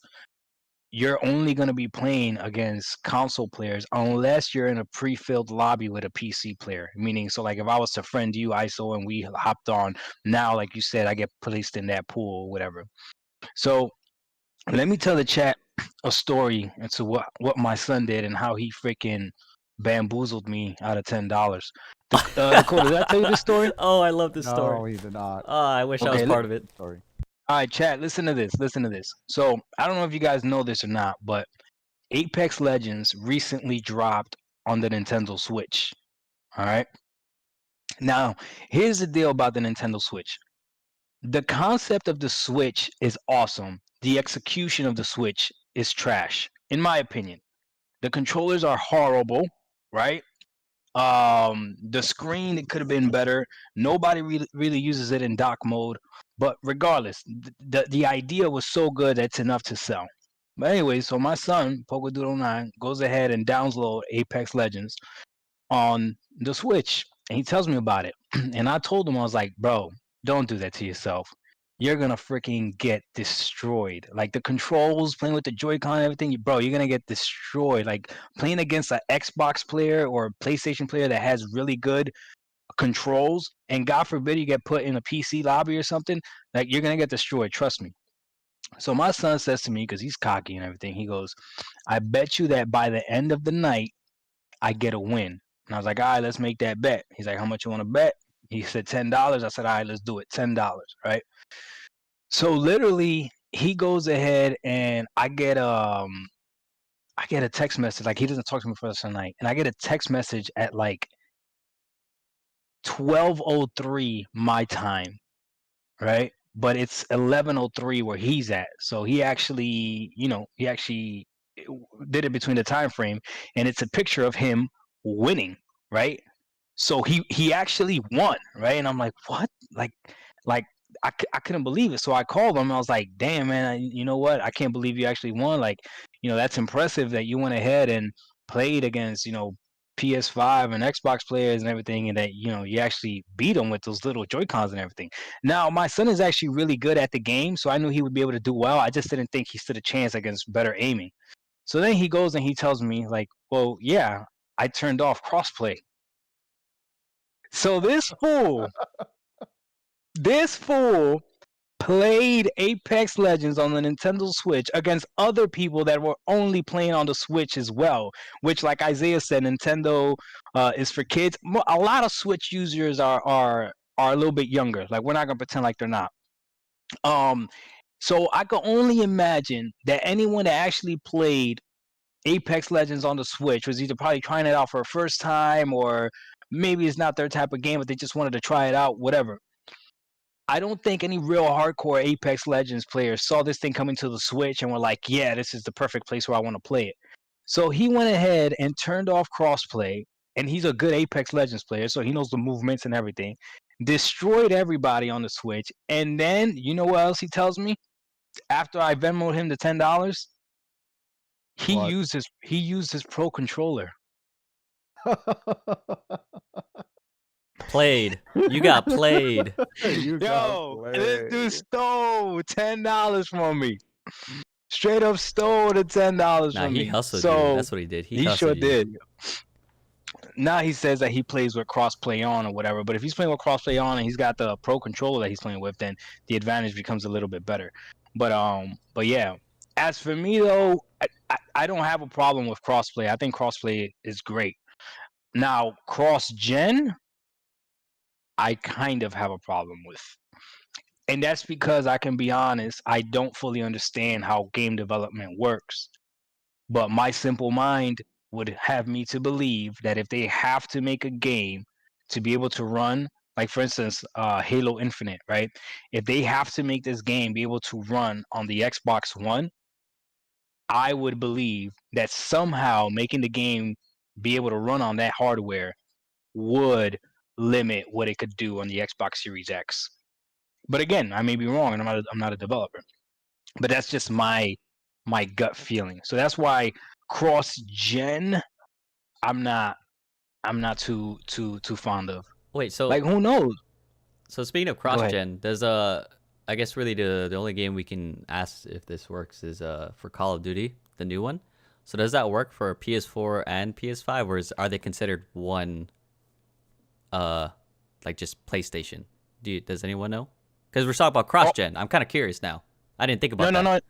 Speaker 2: you're only going to be playing against console players unless you're in a pre-filled lobby with a PC player. Meaning, so like if I was to friend you, ISO, and we hopped on, now, like you said, I get placed in that pool or whatever. So let me tell the chat a story into what my son did and how he freaking bamboozled me out of $10. Dakota, did I tell you this story?
Speaker 1: Oh, I love this
Speaker 3: No,
Speaker 1: story.
Speaker 3: he did not.
Speaker 1: Oh, I wish I was
Speaker 2: Okay,
Speaker 1: part of it.
Speaker 3: Sorry.
Speaker 2: All right, chat, listen to this. Listen to this. So I don't know if you guys know this or not, but Apex Legends recently dropped on the Nintendo Switch. All right. Now, here's the deal about the Nintendo Switch. The concept of the Switch is awesome. The execution of the Switch is trash, in my opinion. The controllers are horrible, right? The screen, it could have been better. Nobody really uses it in dock mode, but regardless, the idea was so good that it's enough to sell. But anyway, so my son Pokedoodle9 goes ahead and download Apex Legends on the Switch, and he tells me about it. And I told him, I was like, bro, don't do that to yourself. You're gonna freaking get destroyed. Like the controls, playing with the Joy-Con and everything, bro, you're gonna get destroyed. Like playing against an Xbox player or a PlayStation player that has really good controls, and God forbid you get put in a PC lobby or something, like you're gonna get destroyed. Trust me. So my son says to me, because he's cocky and everything, he goes, I bet you that by the end of the night, I get a win. And I was like, all right, let's make that bet. He's like, how much you want to bet? He said $10. I said, all right, let's do it. $10, right? So literally, he goes ahead and I get a text message. Like he doesn't talk to me for the night, and I get a text message at like 12:03 my time, right? But it's 11:03 where he's at. So he actually, he actually did it between the time frame, and it's a picture of him winning, right? So he actually won, right? And I'm like, what? Like I couldn't believe it. So I called him. I was like, damn, man, you know what? I can't believe you actually won. Like, that's impressive that you went ahead and played against, PS5 and Xbox players and everything, and that you actually beat them with those little Joy-Cons and everything. Now my son is actually really good at the game, so I knew he would be able to do well. I just didn't think he stood a chance against better aiming. So then he goes and he tells me like, well, yeah, I turned off crossplay. So this fool played Apex Legends on the Nintendo Switch against other people that were only playing on the Switch as well, which, like Isaiah said, Nintendo is for kids. A lot of Switch users are a little bit younger. Like, we're not going to pretend like they're not. So I can only imagine that anyone that actually played Apex Legends on the Switch was either probably trying it out for a first time, or maybe it's not their type of game, but they just wanted to try it out, whatever. I don't think any real hardcore Apex Legends players saw this thing coming to the Switch and were like, yeah, this is the perfect place where I want to play it. So he went ahead and turned off crossplay, and he's a good Apex Legends player, so he knows the movements and everything. Destroyed everybody on the Switch, and then, you know what else he tells me? After I Venmoed him the $10, he
Speaker 3: What?
Speaker 2: used his Pro controller.
Speaker 1: Played. You got played.
Speaker 3: You got
Speaker 2: This dude
Speaker 3: played.
Speaker 2: stole $10 from me. Straight up stole the $10
Speaker 1: Nah,
Speaker 2: from
Speaker 1: he
Speaker 2: me.
Speaker 1: hustled
Speaker 2: So
Speaker 1: you. That's what he did. He
Speaker 2: he
Speaker 1: hustled
Speaker 2: sure
Speaker 1: you.
Speaker 2: did. Now he says that he plays with crossplay on or whatever, but if he's playing with crossplay on and he's got the Pro controller that he's playing with, then the advantage becomes a little bit better. But yeah. As for me though, I don't have a problem with crossplay. I think crossplay is great. Now, cross-gen, I kind of have a problem with. And that's because I can be honest, I don't fully understand how game development works. But my simple mind would have me to believe that if they have to make a game to be able to run, like for instance, Halo Infinite, right? If they have to make this game be able to run on the Xbox One, I would believe that somehow making the game be able to run on that hardware would limit what it could do on the Xbox Series X. But again, I may be wrong, and I'm not a developer. But that's just my gut feeling. So that's why cross gen, I'm not too fond of.
Speaker 1: Wait, so
Speaker 2: Like, who knows?
Speaker 1: So speaking of
Speaker 2: Go ahead.
Speaker 1: cross-gen, there's I guess really the only game we can ask if this works is for Call of Duty, the new one. So does that work for PS4 and PS5, or are they considered one, like just PlayStation? Does anyone know? Because we're talking about cross-gen. I'm kind of curious now. I didn't think about that.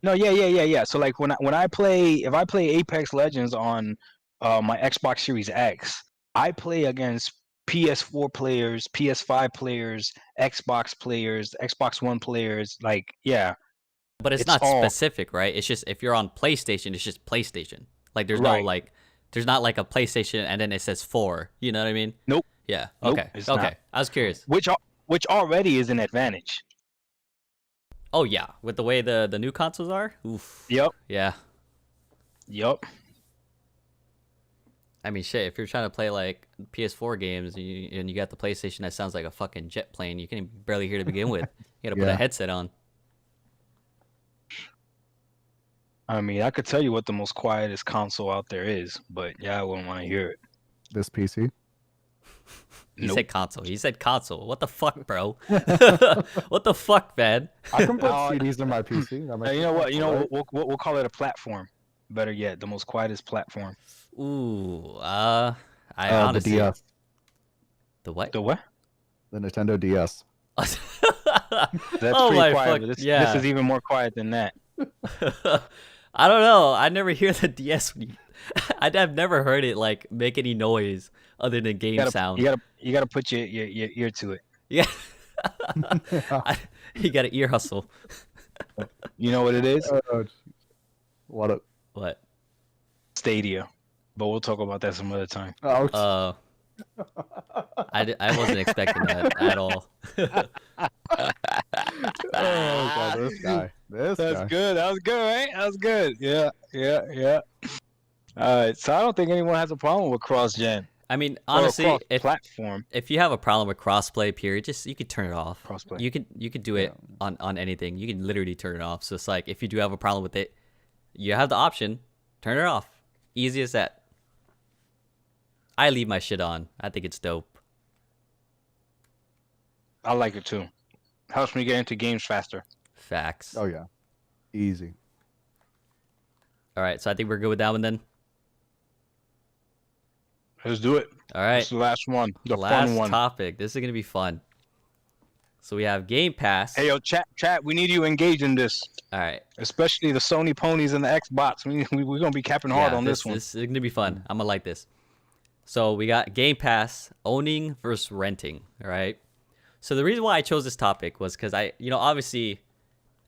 Speaker 2: No, yeah. So like when I play, if I play Apex Legends on my Xbox Series X, I play against PS4 players, PS5 players, Xbox players, Xbox One players. Like, yeah.
Speaker 1: But it's not specific, right? It's just if you're on PlayStation, it's just PlayStation. Like there's no like, there's not like a PlayStation and then it says 4. You know what I mean?
Speaker 2: Nope.
Speaker 1: Yeah.
Speaker 2: Nope,
Speaker 1: Okay.
Speaker 2: it's
Speaker 1: Okay.
Speaker 2: not.
Speaker 1: I was curious.
Speaker 2: Which already is an advantage.
Speaker 1: Oh yeah, with the way the new consoles are. Oof.
Speaker 2: Yep.
Speaker 1: Yeah.
Speaker 2: Yep.
Speaker 1: I mean, shit. If you're trying to play like PS4 games and you got the PlayStation, that sounds like a fucking jet plane. You can barely hear to begin with. You gotta put a headset on.
Speaker 2: I mean, I could tell you what the most quietest console out there is, but yeah, I wouldn't want to hear it.
Speaker 3: This PC.
Speaker 1: He
Speaker 2: Nope.
Speaker 1: said console. He said console. What the fuck, bro? What the fuck, man?
Speaker 3: I can put CDs in my PC. That makes
Speaker 2: You know what?
Speaker 3: sense,
Speaker 2: You know,
Speaker 3: right?
Speaker 2: we'll call it a platform. Better yet, the most quietest platform.
Speaker 1: Ooh, I honestly.
Speaker 3: The DS,
Speaker 1: The what?
Speaker 2: The what?
Speaker 3: the Nintendo DS.
Speaker 2: That's
Speaker 1: Oh
Speaker 2: pretty
Speaker 1: my
Speaker 2: quiet.
Speaker 1: fuck,
Speaker 2: But this
Speaker 1: yeah.
Speaker 2: is even more quiet than that.
Speaker 1: I don't know. I never hear the DS. I've never heard it like make any noise other than game sound.
Speaker 2: You gotta put your ear to it.
Speaker 1: Yeah. You got an ear hustle.
Speaker 2: You know what it is?
Speaker 3: What?
Speaker 1: What?
Speaker 2: Stadia. But we'll talk about that some other time.
Speaker 3: Oh,
Speaker 1: I wasn't expecting that at all.
Speaker 3: oh God, this guy. This
Speaker 2: That's
Speaker 3: guy.
Speaker 2: good. That was good, right? That was good. Yeah. All right. So I don't think anyone has a problem with cross-gen.
Speaker 1: I mean, honestly,
Speaker 2: platform
Speaker 1: if you have a problem with crossplay, period, you could turn it off.
Speaker 2: crossplay.
Speaker 1: You could do it on anything. You can literally turn it off. So it's like if you do have a problem with it, you have the option, turn it off. Easy as that. I leave my shit on. I think it's dope.
Speaker 2: I like it too. Helps me get into games faster.
Speaker 1: Facts.
Speaker 3: Oh yeah, easy.
Speaker 1: All right, so I think we're good with that one then.
Speaker 2: Let's do it.
Speaker 1: All right.
Speaker 2: This is the last one. The
Speaker 1: Last
Speaker 2: fun one.
Speaker 1: topic. This is gonna be fun. So we have Game Pass.
Speaker 2: Hey yo, chat. We need you engaged in this,
Speaker 1: All right.
Speaker 2: especially the Sony ponies and the Xbox. We're gonna be capping hard on this one.
Speaker 1: This is gonna be fun. I'm gonna like this. So we got Game Pass, owning versus renting. All right. So the reason why I chose this topic was because obviously,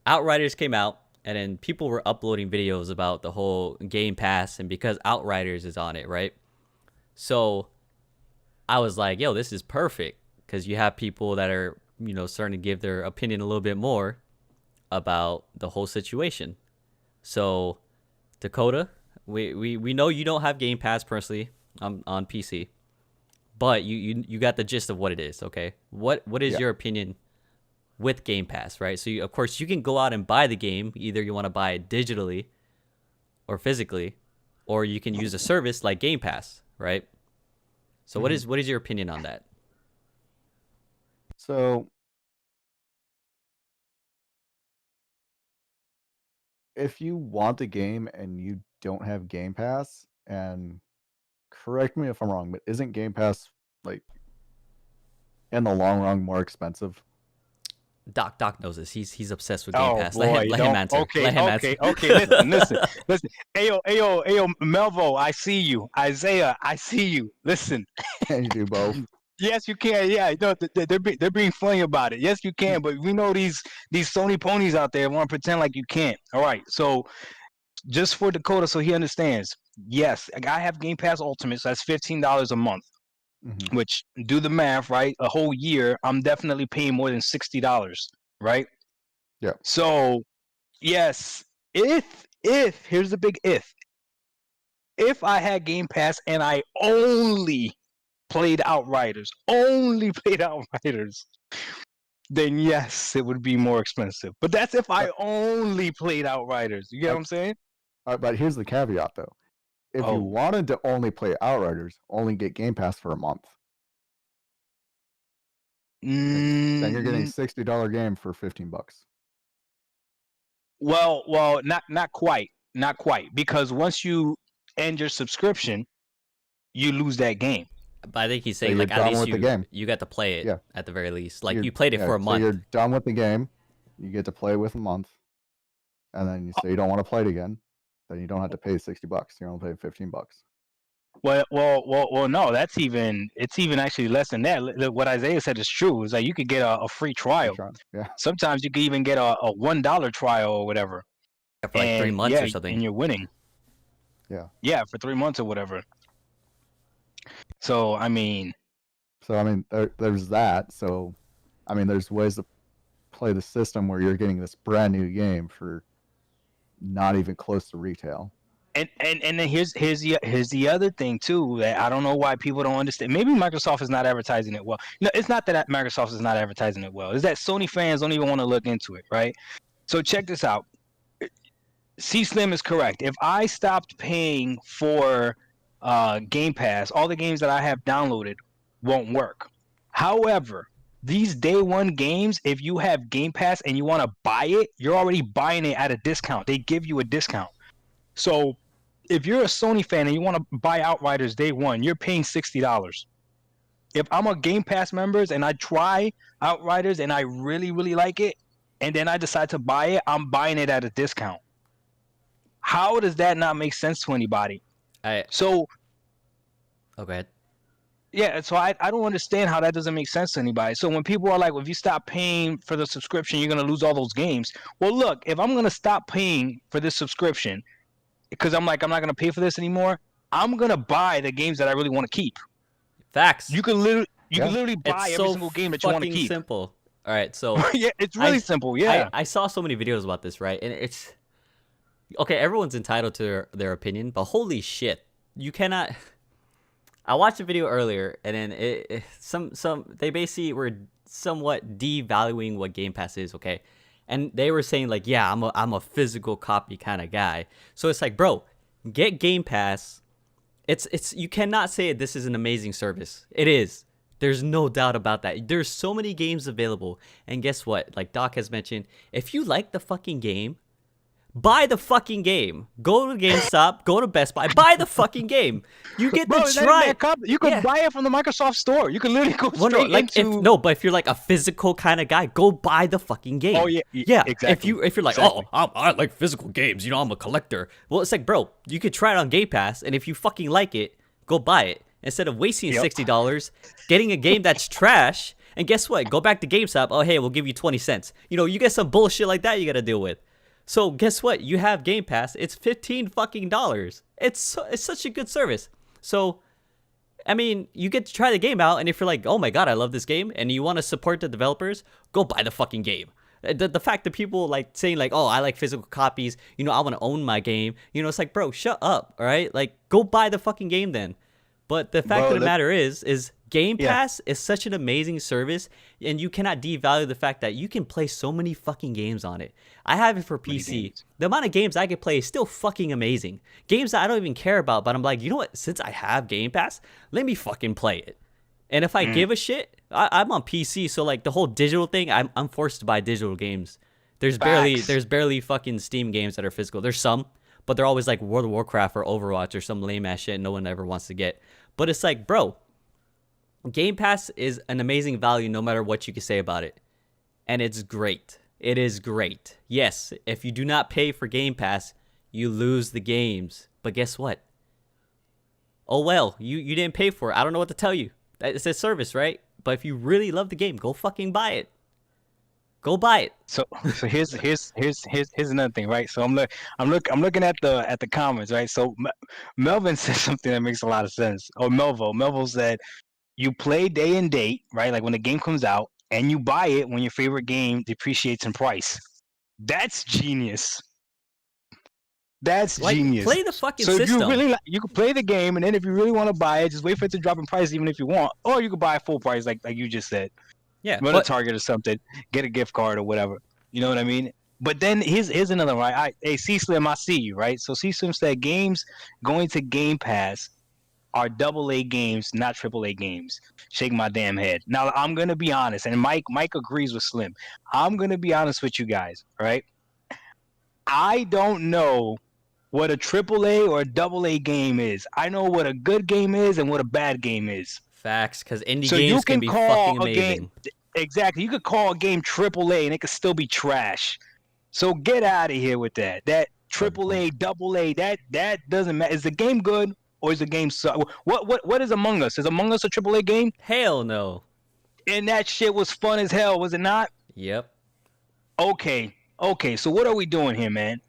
Speaker 1: Outriders came out, and then people were uploading videos about the whole Game Pass, and because Outriders is on it, right? So I was like, yo, this is perfect because you have people that are starting to give their opinion a little bit more about the whole situation. So Dakota, we know you don't have Game Pass personally on PC, but you got the gist of what it is. Okay, what is your opinion with Game Pass, right? So of course you can go out and buy the game. Either you want to buy it digitally or physically, or you can use a service like Game Pass, right? So what is your opinion on that?
Speaker 3: So, if you want a game and you don't have Game Pass, and correct me if I'm wrong, but isn't Game Pass like in the long run more expensive?
Speaker 1: Doc knows this. He's obsessed with Game
Speaker 2: Oh
Speaker 1: Pass.
Speaker 2: boy,
Speaker 1: Let him answer.
Speaker 2: Okay,
Speaker 1: Let him answer.
Speaker 2: okay. Listen. Ayo, Melvo, I see you. Isaiah, I see you. Listen.
Speaker 3: And you do both.
Speaker 2: Yes, you can. Yeah, no, they're being funny about it. Yes, you can. But we know these Sony ponies out there want to pretend like you can't. All right. So just for Dakota, so he understands. Yes, I have Game Pass Ultimate, so that's $15 a month.
Speaker 3: Mhm.
Speaker 2: Which, do the math, right? A whole year, I'm definitely paying more than $60, right?
Speaker 3: Yeah.
Speaker 2: So, yes, if here's the big if I had Game Pass and I only played Outriders, then yes, it would be more expensive. But that's if I only played Outriders. You get what I'm saying?
Speaker 3: But here's the caveat, though. If you
Speaker 2: Oh.
Speaker 3: wanted to only play Outriders, only get Game Pass for a month. Then you're getting $60 game for $15.
Speaker 2: Well, not quite, because once you end your subscription, you lose that game.
Speaker 1: But I think he's
Speaker 3: So
Speaker 1: saying
Speaker 3: you're
Speaker 1: like at
Speaker 3: done
Speaker 1: least
Speaker 3: with the game.
Speaker 1: you got to play it
Speaker 3: Yeah.
Speaker 1: at the very least. Like
Speaker 3: You're-
Speaker 1: you played it for a
Speaker 3: So
Speaker 1: month.
Speaker 3: you're done with the game. You get to play with a month, and then you say you don't want to play it again. Then you don't have to pay $60. You're only paying $15.
Speaker 2: Well, no, it's even actually less than that. What Isaiah said is true. It's like you could get a free trial.
Speaker 3: Yeah.
Speaker 2: Sometimes you could even get a $1 trial or whatever.
Speaker 1: For like 3 months or something.
Speaker 2: And you're winning.
Speaker 3: Yeah.
Speaker 2: Yeah, for 3 months or whatever. So I mean,
Speaker 3: there's that. So, I mean, there's ways to play the system where you're getting this brand new game for not even close to retail.
Speaker 2: And then here's the other thing too that I don't know why people don't understand. Maybe Microsoft is not advertising it well. No, it's not that Microsoft is not advertising it well. It's that Sony fans don't even want to look into it, right? So check this out. C Slim is correct. If I stopped paying for Game Pass, all the games that I have downloaded won't work. However, these day one games, if you have Game Pass and you want to buy it, you're already buying it at a discount. They give you a discount. So if you're a Sony fan and you want to buy Outriders day one, you're paying $60. If I'm a Game Pass member and I try Outriders and I really, really like it, and then I decide to buy it, I'm buying it at a discount. How does that not make sense to anybody?
Speaker 1: Oh, go ahead.
Speaker 2: Yeah, so I don't understand how that doesn't make sense to anybody. So when people are like, well, if you stop paying for the subscription, you're going to lose all those games. Well, look, if I'm going to stop paying for this subscription, because I'm not going to pay for this anymore, I'm going to buy the games that I really want to keep.
Speaker 1: Facts.
Speaker 2: You can literally buy every single game that you want to keep.
Speaker 1: It's so simple. All right, so
Speaker 2: yeah, it's really simple. Yeah,
Speaker 1: I saw so many videos about this, right? And it's okay. Everyone's entitled to their opinion, but holy shit, you cannot. I watched a video earlier, and then they basically were somewhat devaluing what Game Pass is. Okay, and they were saying like, yeah, I'm a physical copy kind of guy. So it's like, bro, get Game Pass. It's you cannot say this is an amazing service. It is. There's no doubt about that. There's so many games available. And guess what? Like Doc has mentioned, if you like the fucking game, buy the fucking game. Go to GameStop, go to Best Buy, buy the fucking game. You get to try.
Speaker 2: You can buy it from the Microsoft store. You can literally go straight
Speaker 1: into. But if you're like a physical kind of guy, go buy the fucking game.
Speaker 2: Oh yeah, exactly.
Speaker 1: If you're like, I like physical games. You know, I'm a collector. Well, it's like, bro, you could try it on Game Pass, and if you fucking like it, go buy it instead of wasting $60, getting a game that's trash. And guess what? Go back to GameStop. Oh, hey, we'll give you 20 cents. You know, you get some bullshit like that you got to deal with. So guess what? You have Game Pass. It's $15 fucking dollars. It's such a good service. So, I mean, you get to try the game out, and if you're like, oh my god, I love this game, and you want to support the developers, go buy the fucking game. The fact that people like saying like, oh, I like physical copies, you know, I want to own my game, you know, it's like, bro, shut up, all right? Like, go buy the fucking game then. But the fact of the matter is Game Pass is such an amazing service, and you cannot devalue the fact that you can play so many fucking games on it. I have it for PC. The amount of games I can play is still fucking amazing. Games that I don't even care about, but I'm like, you know what? Since I have Game Pass, let me fucking play it. And if I give a shit, I'm on PC, so like the whole digital thing, I'm forced to buy digital games. There's barely fucking Steam games that are physical. There's some, but they're always like World of Warcraft or Overwatch or some lame ass shit no one ever wants to get. But it's like, bro, Game Pass is an amazing value no matter what you can say about it. And it's great. It is great. Yes, if you do not pay for Game Pass, you lose the games. But guess what? Oh well, you didn't pay for it. I don't know what to tell you. It's a service, right? But if you really love the game, go fucking buy it. Go buy it.
Speaker 2: So here's another thing, right? So I'm looking at the comments, right? So Melvin said something that makes a lot of sense. Or Melvo said, you play day and date, right? Like when the game comes out, and you buy it when your favorite game depreciates in price. That's genius. That's genius.
Speaker 1: Play the fucking
Speaker 2: system.
Speaker 1: So
Speaker 2: if you can play the game, and then if you really want to buy it, just wait for it to drop in price, even if you want, or you could buy it full price, like you just said.
Speaker 1: Yeah,
Speaker 2: run a Target or something, get a gift card or whatever. You know what I mean? But then here's another one, right? Hey, C-Slim, I see you, right? So C-Slim said games going to Game Pass are AA games, not AAA games. Shake my damn head. Now I'm gonna be honest, and Mike agrees with Slim. I'm gonna be honest with you guys, right? I don't know what a AAA or a AA game is. I know what a good game is and what a bad game is.
Speaker 1: facts, because indie
Speaker 2: So
Speaker 1: games
Speaker 2: you
Speaker 1: can
Speaker 2: can
Speaker 1: be
Speaker 2: call
Speaker 1: fucking
Speaker 2: a
Speaker 1: amazing.
Speaker 2: game exactly. You could call a game AAA and it could still be trash. So get out of here with that. That AAA, AA, that doesn't matter. Is the game good or is the game what is Among Us? Is Among Us a AAA game?
Speaker 1: Hell no.
Speaker 2: And that shit was fun as hell, was it not?
Speaker 1: Yep.
Speaker 2: Okay. So what are we doing here, man?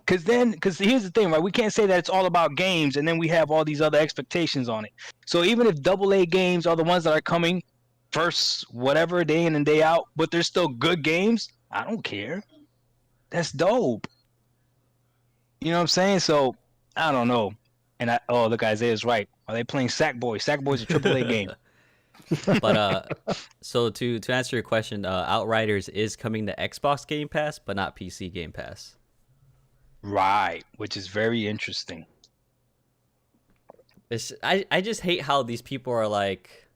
Speaker 2: Because here's the thing, right? We can't say that it's all about games and then we have all these other expectations on it. So even if AA games are the ones that are coming first, whatever, day in and day out, but they're still good games, I don't care. That's dope. You know what I'm saying? So I don't know. And look, Isaiah's right. Are they playing Sackboy? Sackboy's a AAA game.
Speaker 1: But so to answer your question, Outriders is coming to Xbox Game Pass, but not PC Game Pass.
Speaker 2: Right, which is very interesting.
Speaker 1: I just hate how these people are like.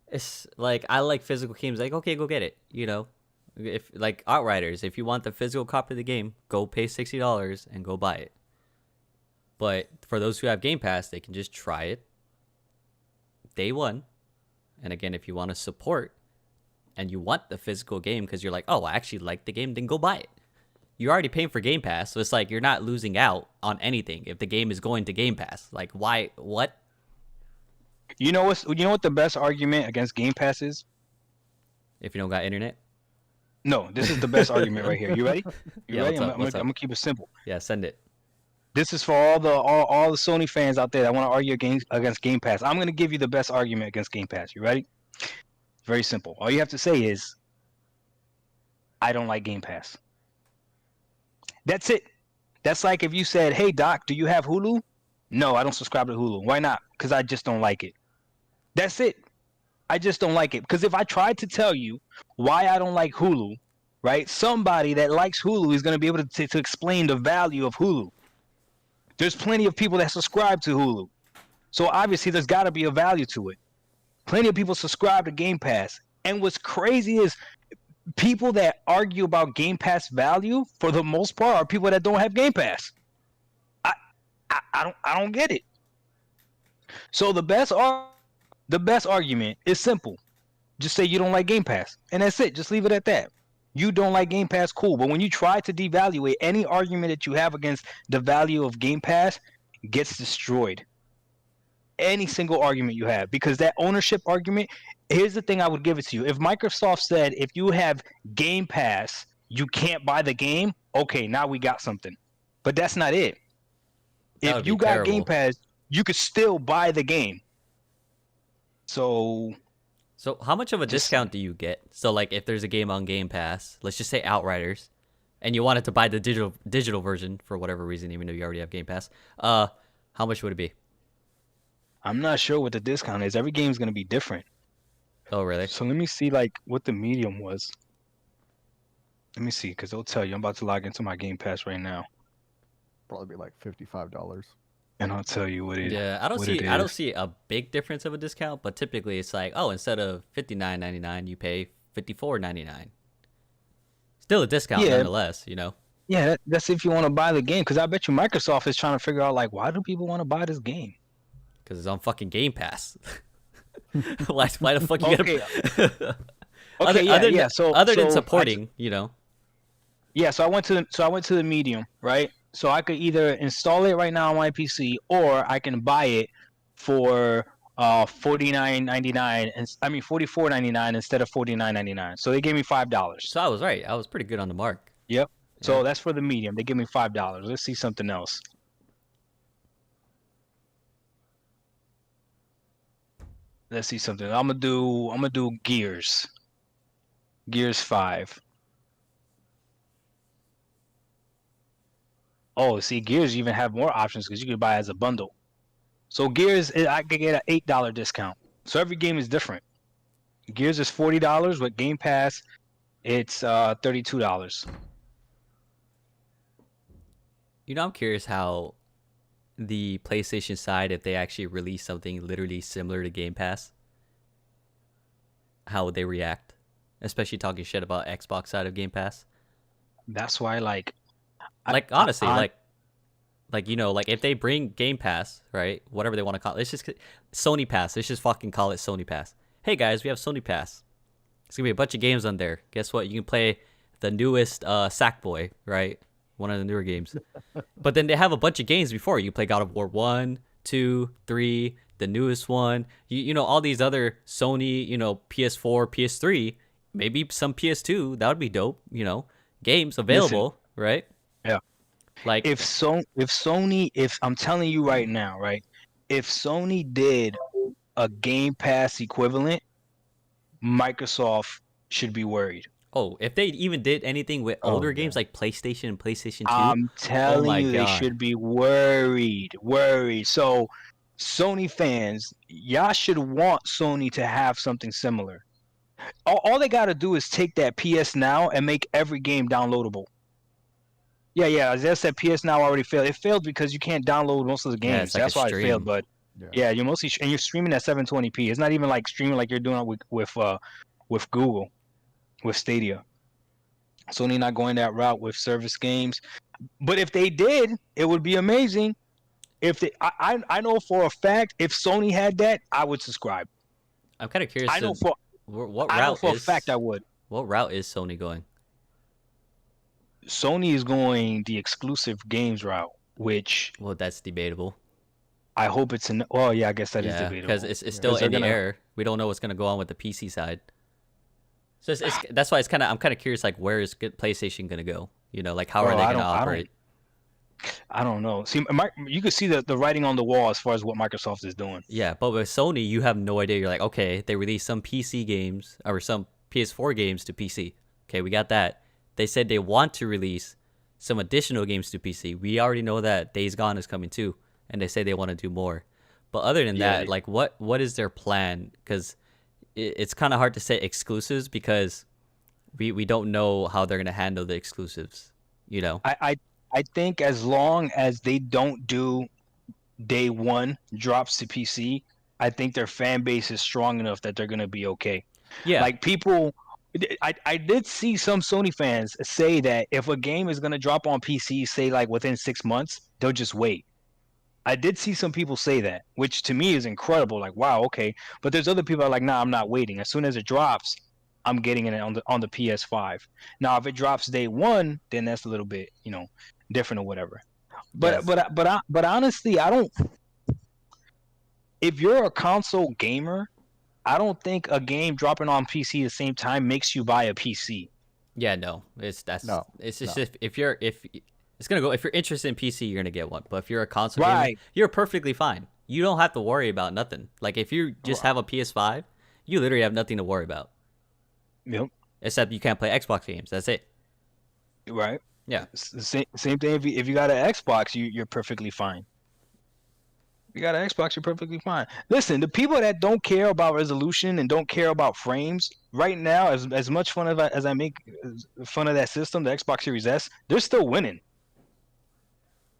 Speaker 1: It's like, I like physical games. Like, okay, go get it. You know, if like Outriders, if you want the physical copy of the game, go pay $60 and go buy it. But for those who have Game Pass, they can just try it day one. And again, if you want to support and you want the physical game because you're like, oh, I actually like the game, then go buy it. You're already paying for Game Pass, so it's like you're not losing out on anything if the game is going to Game Pass. Like, why? What?
Speaker 2: You know what the best argument against Game Pass is?
Speaker 1: If you don't got internet?
Speaker 2: No, this is the best argument right here. You ready? You
Speaker 1: Yeah,
Speaker 2: ready?
Speaker 1: what's
Speaker 2: I'm
Speaker 1: up?
Speaker 2: gonna keep it simple.
Speaker 1: Yeah, send it.
Speaker 2: This is for all the Sony fans out there that want to argue against Game Pass. I'm gonna give you the best argument against Game Pass. You ready? Very simple. All you have to say is, I don't like Game Pass. That's it. That's like if you said, hey, Doc, do you have Hulu? No, I don't subscribe to Hulu. Why not? Because I just don't like it. That's it. I just don't like it. Because if I tried to tell you why I don't like Hulu, right, somebody that likes Hulu is going to be able to explain the value of Hulu. There's plenty of people that subscribe to Hulu. So obviously there's got to be a value to it. Plenty of people subscribe to Game Pass. And what's crazy is people that argue about Game Pass value, for the most part, are people that don't have Game Pass. I don't get it. So the best argument is simple. Just say you don't like Game Pass, and that's it. Just leave it at that. You don't like Game Pass, cool. But when you try to devaluate any argument that you have against the value of Game Pass, gets destroyed. Any single argument you have, because that ownership argument. Here's the thing I would give it to you. If Microsoft said if you have Game Pass, you can't buy the game, okay, now we got something. But that's not it. If you got Game Pass, you could still buy the game. So
Speaker 1: how much of a discount do you get? So like if there's a game on Game Pass, let's just say Outriders, and you wanted to buy the digital version for whatever reason, even though you already have Game Pass, how much would it be?
Speaker 2: I'm not sure what the discount is. Every game's going to be different.
Speaker 1: Oh, really?
Speaker 2: So let me see like what the medium was. Let me see, because they'll tell you. I'm about to log into my Game Pass right now.
Speaker 3: Probably be like $55.
Speaker 2: And I'll tell you what it is.
Speaker 1: Yeah, I don't see a big difference of a discount, but typically it's like, oh, instead of $59.99, you pay $54.99. Still a discount nonetheless, you know.
Speaker 2: Yeah, that's if you want to buy the game, because I bet you Microsoft is trying to figure out like, why do people want to buy this game?
Speaker 1: Because it's on fucking Game Pass. why the fuck you
Speaker 2: gotta...
Speaker 1: Other than supporting, you know.
Speaker 2: Yeah, so I went to the medium, right? So I could either install it right now on my PC, or I can buy it for $49.99 and I mean $44.99 instead of $49.99. So they gave me $5.
Speaker 1: So I was right. I was pretty good on the mark.
Speaker 2: Yep. So that's for the medium. They give me $5. Let's see something else. Let's see something. I'm gonna do Gears. Gears 5. Oh, see, Gears even have more options because you can buy it as a bundle. So Gears, I could get an $8 discount. So every game is different. Gears is $40 with Game Pass. It's $32.
Speaker 1: You know, I'm curious how the PlayStation side, if they actually release something literally similar to Game Pass, how would they react? Especially talking shit about Xbox side of Game Pass.
Speaker 2: That's why, like
Speaker 1: Honestly, like you know, like if they bring Game Pass, right? Whatever they want to call it, let's just Sony Pass. Let's just fucking call it Sony Pass. Hey guys, we have Sony Pass. It's gonna be a bunch of games on there. Guess what? You can play the newest Sackboy, right? One of the newer games. But then they have a bunch of games before. You play God of War 1, 2, 3, the newest one. You know, all these other Sony, you know, PS4, PS3, maybe some PS2. That would be dope, you know. Games available, right?
Speaker 2: Yeah.
Speaker 1: Like
Speaker 2: if Sony, if I'm telling you right now, right? If Sony did a Game Pass equivalent, Microsoft should be worried.
Speaker 1: oh, if they even did anything with older games like PlayStation and PlayStation 2,
Speaker 2: I'm telling you,
Speaker 1: God.
Speaker 2: they should be worried. So, Sony fans, y'all should want Sony to have something similar. All they got to do is take that PS Now and make every game downloadable. Yeah. As I said, PS Now already failed. It failed because you can't download most of the games.
Speaker 1: Yeah, it's like
Speaker 2: That's
Speaker 1: a
Speaker 2: why it
Speaker 1: stream.
Speaker 2: failed. But yeah, you're mostly and you're streaming at 720p. It's not even like streaming like you're doing with Google, with Stadia. Sony not going that route with service games. But if they did, it would be amazing. If they, I know for a fact, if Sony had that, I would subscribe.
Speaker 1: I'm kind of curious.
Speaker 2: I know for
Speaker 1: a
Speaker 2: fact I would.
Speaker 1: What route is Sony going?
Speaker 2: Sony is going the exclusive games route, which
Speaker 1: Well, that's debatable.
Speaker 2: I hope it's in. Well, yeah, I guess that is debatable
Speaker 1: because it's still in the air. We don't know what's gonna go on with the PC side. So that's why I'm kind of curious, like where is PlayStation gonna go? You know, like how are they gonna operate?
Speaker 2: I don't know. See, you can see the writing on the wall as far as what Microsoft is doing.
Speaker 1: Yeah, but with Sony, you have no idea. You're like, okay, they released some PC games or some PS4 games to PC. Okay, we got that. They said they want to release some additional games to PC. We already know that Days Gone is coming too, and they say they want to do more. But other than that, like what is their plan? Because it's kind of hard to say exclusives because we don't know how they're gonna handle the exclusives. You know,
Speaker 2: I think as long as they don't do day one drops to PC, I think their fan base is strong enough that they're gonna be okay.
Speaker 1: Yeah,
Speaker 2: like people. I did see some Sony fans say that if a game is gonna drop on PC, say like within 6 months, they'll just wait. I did see some people say that, which to me is incredible. Like, wow, okay. But there's other people that are like, nah, I'm not waiting. As soon as it drops, I'm getting it on the PS5. Now, if it drops day one, then that's a little bit, different or whatever. But
Speaker 1: yes.
Speaker 2: but honestly, I don't. If you're a console gamer, I don't think a game dropping on PC at the same time makes you buy a PC.
Speaker 1: Yeah, no, it's just if you're interested in PC, you're gonna get one. But if you're a console gamer, you're perfectly fine. You don't have to worry about nothing. Like if you just have a PS5, you literally have nothing to worry about.
Speaker 2: Yep.
Speaker 1: Except you can't play Xbox games. That's it.
Speaker 2: Right.
Speaker 1: Yeah.
Speaker 2: Same thing. If you got an Xbox, you're perfectly fine. You got an Xbox, you're perfectly fine. Listen, the people that don't care about resolution and don't care about frames, right now, as much fun as I make fun of that system, the Xbox Series S, they're still winning.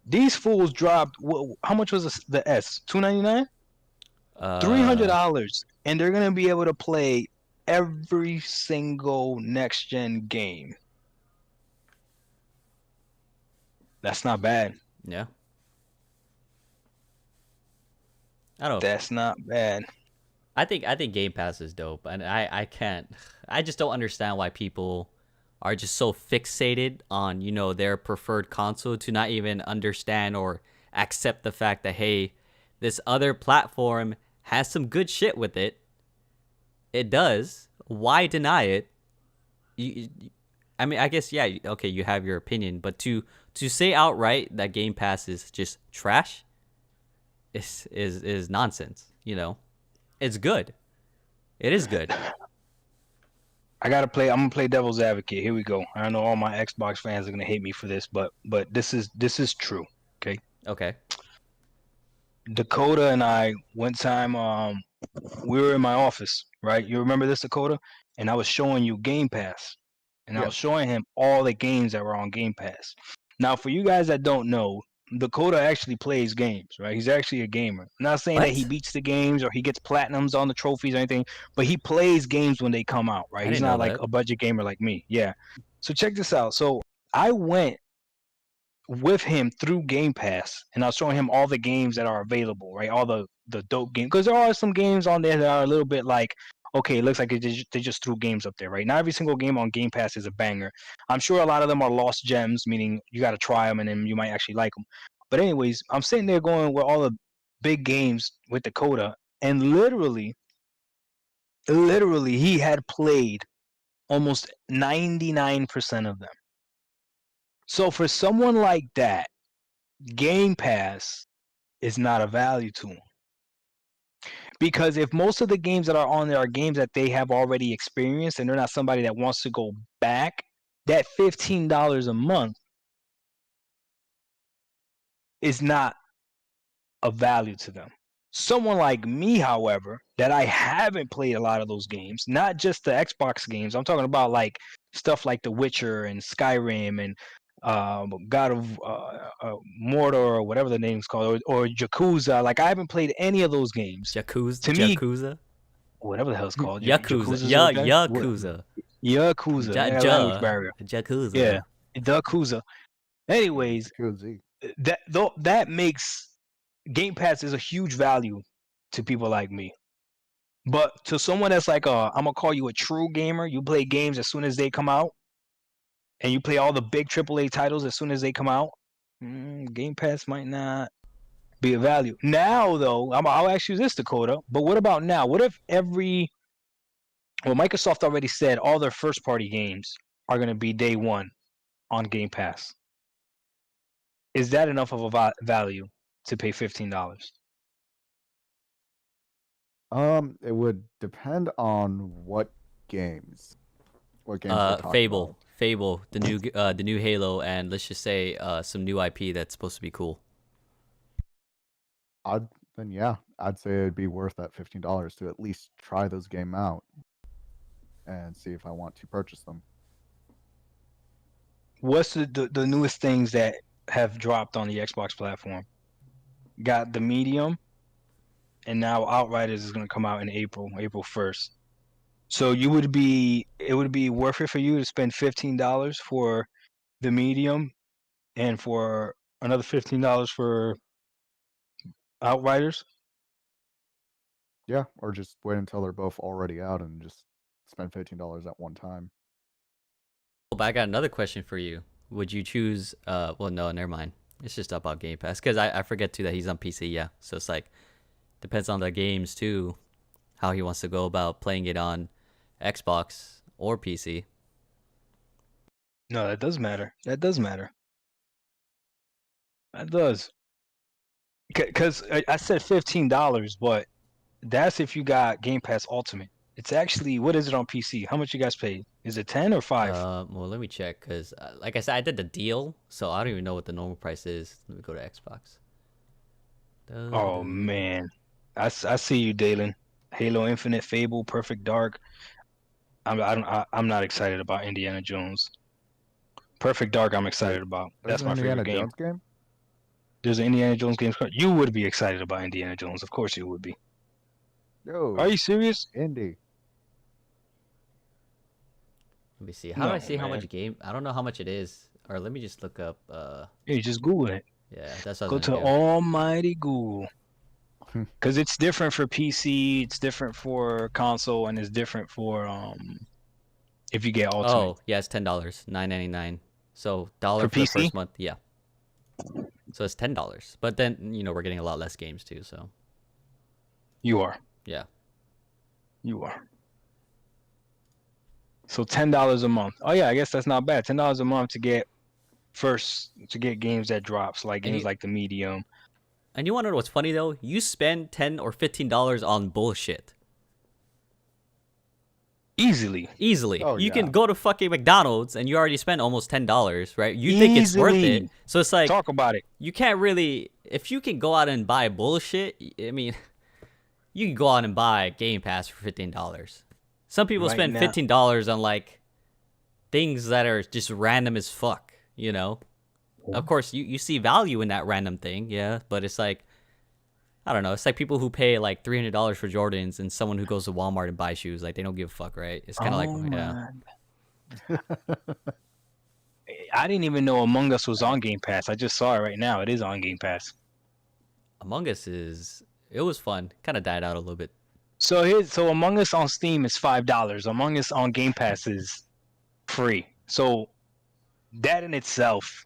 Speaker 2: These fools dropped. How much was the S? $299, $300, and they're gonna be able to play every single next gen game. That's not bad.
Speaker 1: Yeah. I don't know.
Speaker 2: That's not bad.
Speaker 1: I think Game Pass is dope, and I just don't understand why people are just so fixated on their preferred console to not even understand or accept the fact that hey, this other platform has some good shit with it. It does. Why deny it? I mean, I guess yeah. Okay, you have your opinion, but to say outright that Game Pass is just trash is nonsense. It's good. It is good.
Speaker 2: I'm gonna play devil's advocate. Here we go. I know all my Xbox fans are gonna hate me for this, but this is true. Okay.
Speaker 1: Okay.
Speaker 2: Dakota and I one time we were in my office, right? You remember this, Dakota? And I was showing you Game Pass, and I
Speaker 3: Yeah.
Speaker 2: was showing him all the games that were on Game Pass. Now, for you guys that don't know, Dakota actually plays games, right? He's actually a gamer. I'm not saying that he
Speaker 1: What?
Speaker 2: beats the games or he gets platinums on the trophies or anything, but he plays games when they come out, right?
Speaker 1: I
Speaker 2: He's
Speaker 1: didn't know
Speaker 2: not like
Speaker 1: that.
Speaker 2: a budget gamer like me. Yeah. So check this out. So I went with him through Game Pass, and I was showing him all the games that are available, right? All the dope games, because there are some games on there that are a little bit like, okay, it looks like they just threw games up there, right? Not every single game on Game Pass is a banger. I'm sure a lot of them are lost gems, meaning you got to try them and then you might actually like them. But anyways, I'm sitting there going with all the big games with Dakota, and literally, he had played almost 99% of them. So for someone like that, Game Pass is not a value to him. Because if most of the games that are on there are games that they have already experienced and they're not somebody that wants to go back, that $15 a month is not a value to them. Someone like me, however, that I haven't played a lot of those games, not just the Xbox games. I'm talking about like stuff like The Witcher and Skyrim and God of Mordor or whatever the name's called, or Yakuza. Like I haven't played any of those games.
Speaker 1: Yakuza.
Speaker 2: To me,
Speaker 1: Yakuza.
Speaker 2: whatever the hell it's called,
Speaker 1: Yakuza.
Speaker 2: Yakuza's
Speaker 1: Yeah,
Speaker 2: okay?
Speaker 1: Yakuza.
Speaker 2: Yakuza.
Speaker 1: Ja,
Speaker 2: Yeah, language
Speaker 1: ja.
Speaker 2: barrier.
Speaker 1: Yakuza.
Speaker 2: Yeah, Yakuza. Anyways,
Speaker 3: Yakuza.
Speaker 2: that makes Game Pass is a huge value to people like me. But to someone that's like I'm gonna call you a true gamer, you play games as soon as they come out, and you play all the big AAA titles as soon as they come out, Game Pass might not be a value. Now, though, I'll ask you this, Dakota. But what about now? What if Microsoft already said all their first-party games are going to be day one on Game Pass? Is that enough of a value to pay $15?
Speaker 3: It would depend on what games. What games we're talking
Speaker 1: Fable.
Speaker 3: about.
Speaker 1: Fable, the new Halo, and let's just say some new IP that's supposed to be cool.
Speaker 3: I'd say it'd be worth that $15 to at least try those game out and see if I want to purchase them.
Speaker 2: What's the newest things that have dropped on the Xbox platform? Got the Medium, and now Outriders is going to come out in April 1st. So it would be worth it for you to spend $15 for the Medium and for another $15 for Outriders?
Speaker 3: Yeah, or just wait until they're both already out and just spend $15 at one time.
Speaker 1: But I got another question for you. Would you choose? Well, no, never mind. It's just about Game Pass because I forget too that he's on PC. Yeah, so it's like depends on the games too, how he wants to go about playing it on Xbox or PC.
Speaker 2: No, that does matter. That does. Because I said $15, but that's if you got Game Pass Ultimate. It's actually, what is it on PC? How much you guys paid? Is it 10 or 5?
Speaker 1: Well, let me check because, like I said, I did the deal, so I don't even know what the normal price is. Let me go to Xbox.
Speaker 2: Oh man, I see you, Dalen. Halo Infinite, Fable, Perfect Dark. I'm not excited about Indiana Jones. Perfect Dark, I'm excited about. That's my favorite game.
Speaker 3: Jones game?
Speaker 2: There's an Indiana Jones game. You would be excited about Indiana Jones, of course you would be.
Speaker 3: Yo,
Speaker 2: Are you serious?
Speaker 3: Indy.
Speaker 1: Let me see. How do I
Speaker 2: No,
Speaker 1: see how
Speaker 2: man.
Speaker 1: much game? I don't know how much it is. Or let me just look up.
Speaker 2: Hey, just Google it.
Speaker 1: Yeah, that's what I
Speaker 2: Go
Speaker 1: was
Speaker 2: to
Speaker 1: gonna do.
Speaker 2: Almighty Google. Because it's different for PC, it's different for console, and it's different for if you get Ultimate.
Speaker 1: Oh, yeah, it's $10, $9.99. So dollar
Speaker 2: For
Speaker 1: for the
Speaker 2: PC?
Speaker 1: first month. Yeah. So it's $10, but then we're getting a lot less games too. So
Speaker 2: You are.
Speaker 1: yeah.
Speaker 2: You are. So $10 a month. Oh yeah, I guess that's not bad. $10 a month to get games that drops, like
Speaker 1: And
Speaker 2: games
Speaker 1: you-
Speaker 2: like the Medium.
Speaker 1: And you want to know what's funny though? You spend $10 or $15 on bullshit.
Speaker 2: Easily.
Speaker 1: Easily. You
Speaker 3: Yeah.
Speaker 1: can go to fucking McDonald's and you already spent almost $10, right? You think it's worth it.
Speaker 2: Easily.
Speaker 1: So it's like
Speaker 2: Talk about it.
Speaker 1: you can't really, if you can go out and buy bullshit, I mean, you can go out and buy Game Pass for $15. Some people
Speaker 2: Right
Speaker 1: spend
Speaker 2: now-
Speaker 1: $15 on like things that are just random as fuck, you know? Of course, you see value in that random thing, yeah, but it's like, I don't know. It's like people who pay like $300 for Jordans and someone who goes to Walmart and buys shoes. Like, they don't give a fuck, right? It's kind of like, yeah.
Speaker 2: I didn't even know Among Us was on Game Pass. I just saw it right now. It is on Game Pass.
Speaker 1: Among Us it was fun. Kind of died out a little bit.
Speaker 2: So Among Us on Steam is $5. Among Us on Game Pass is free. So that in itself,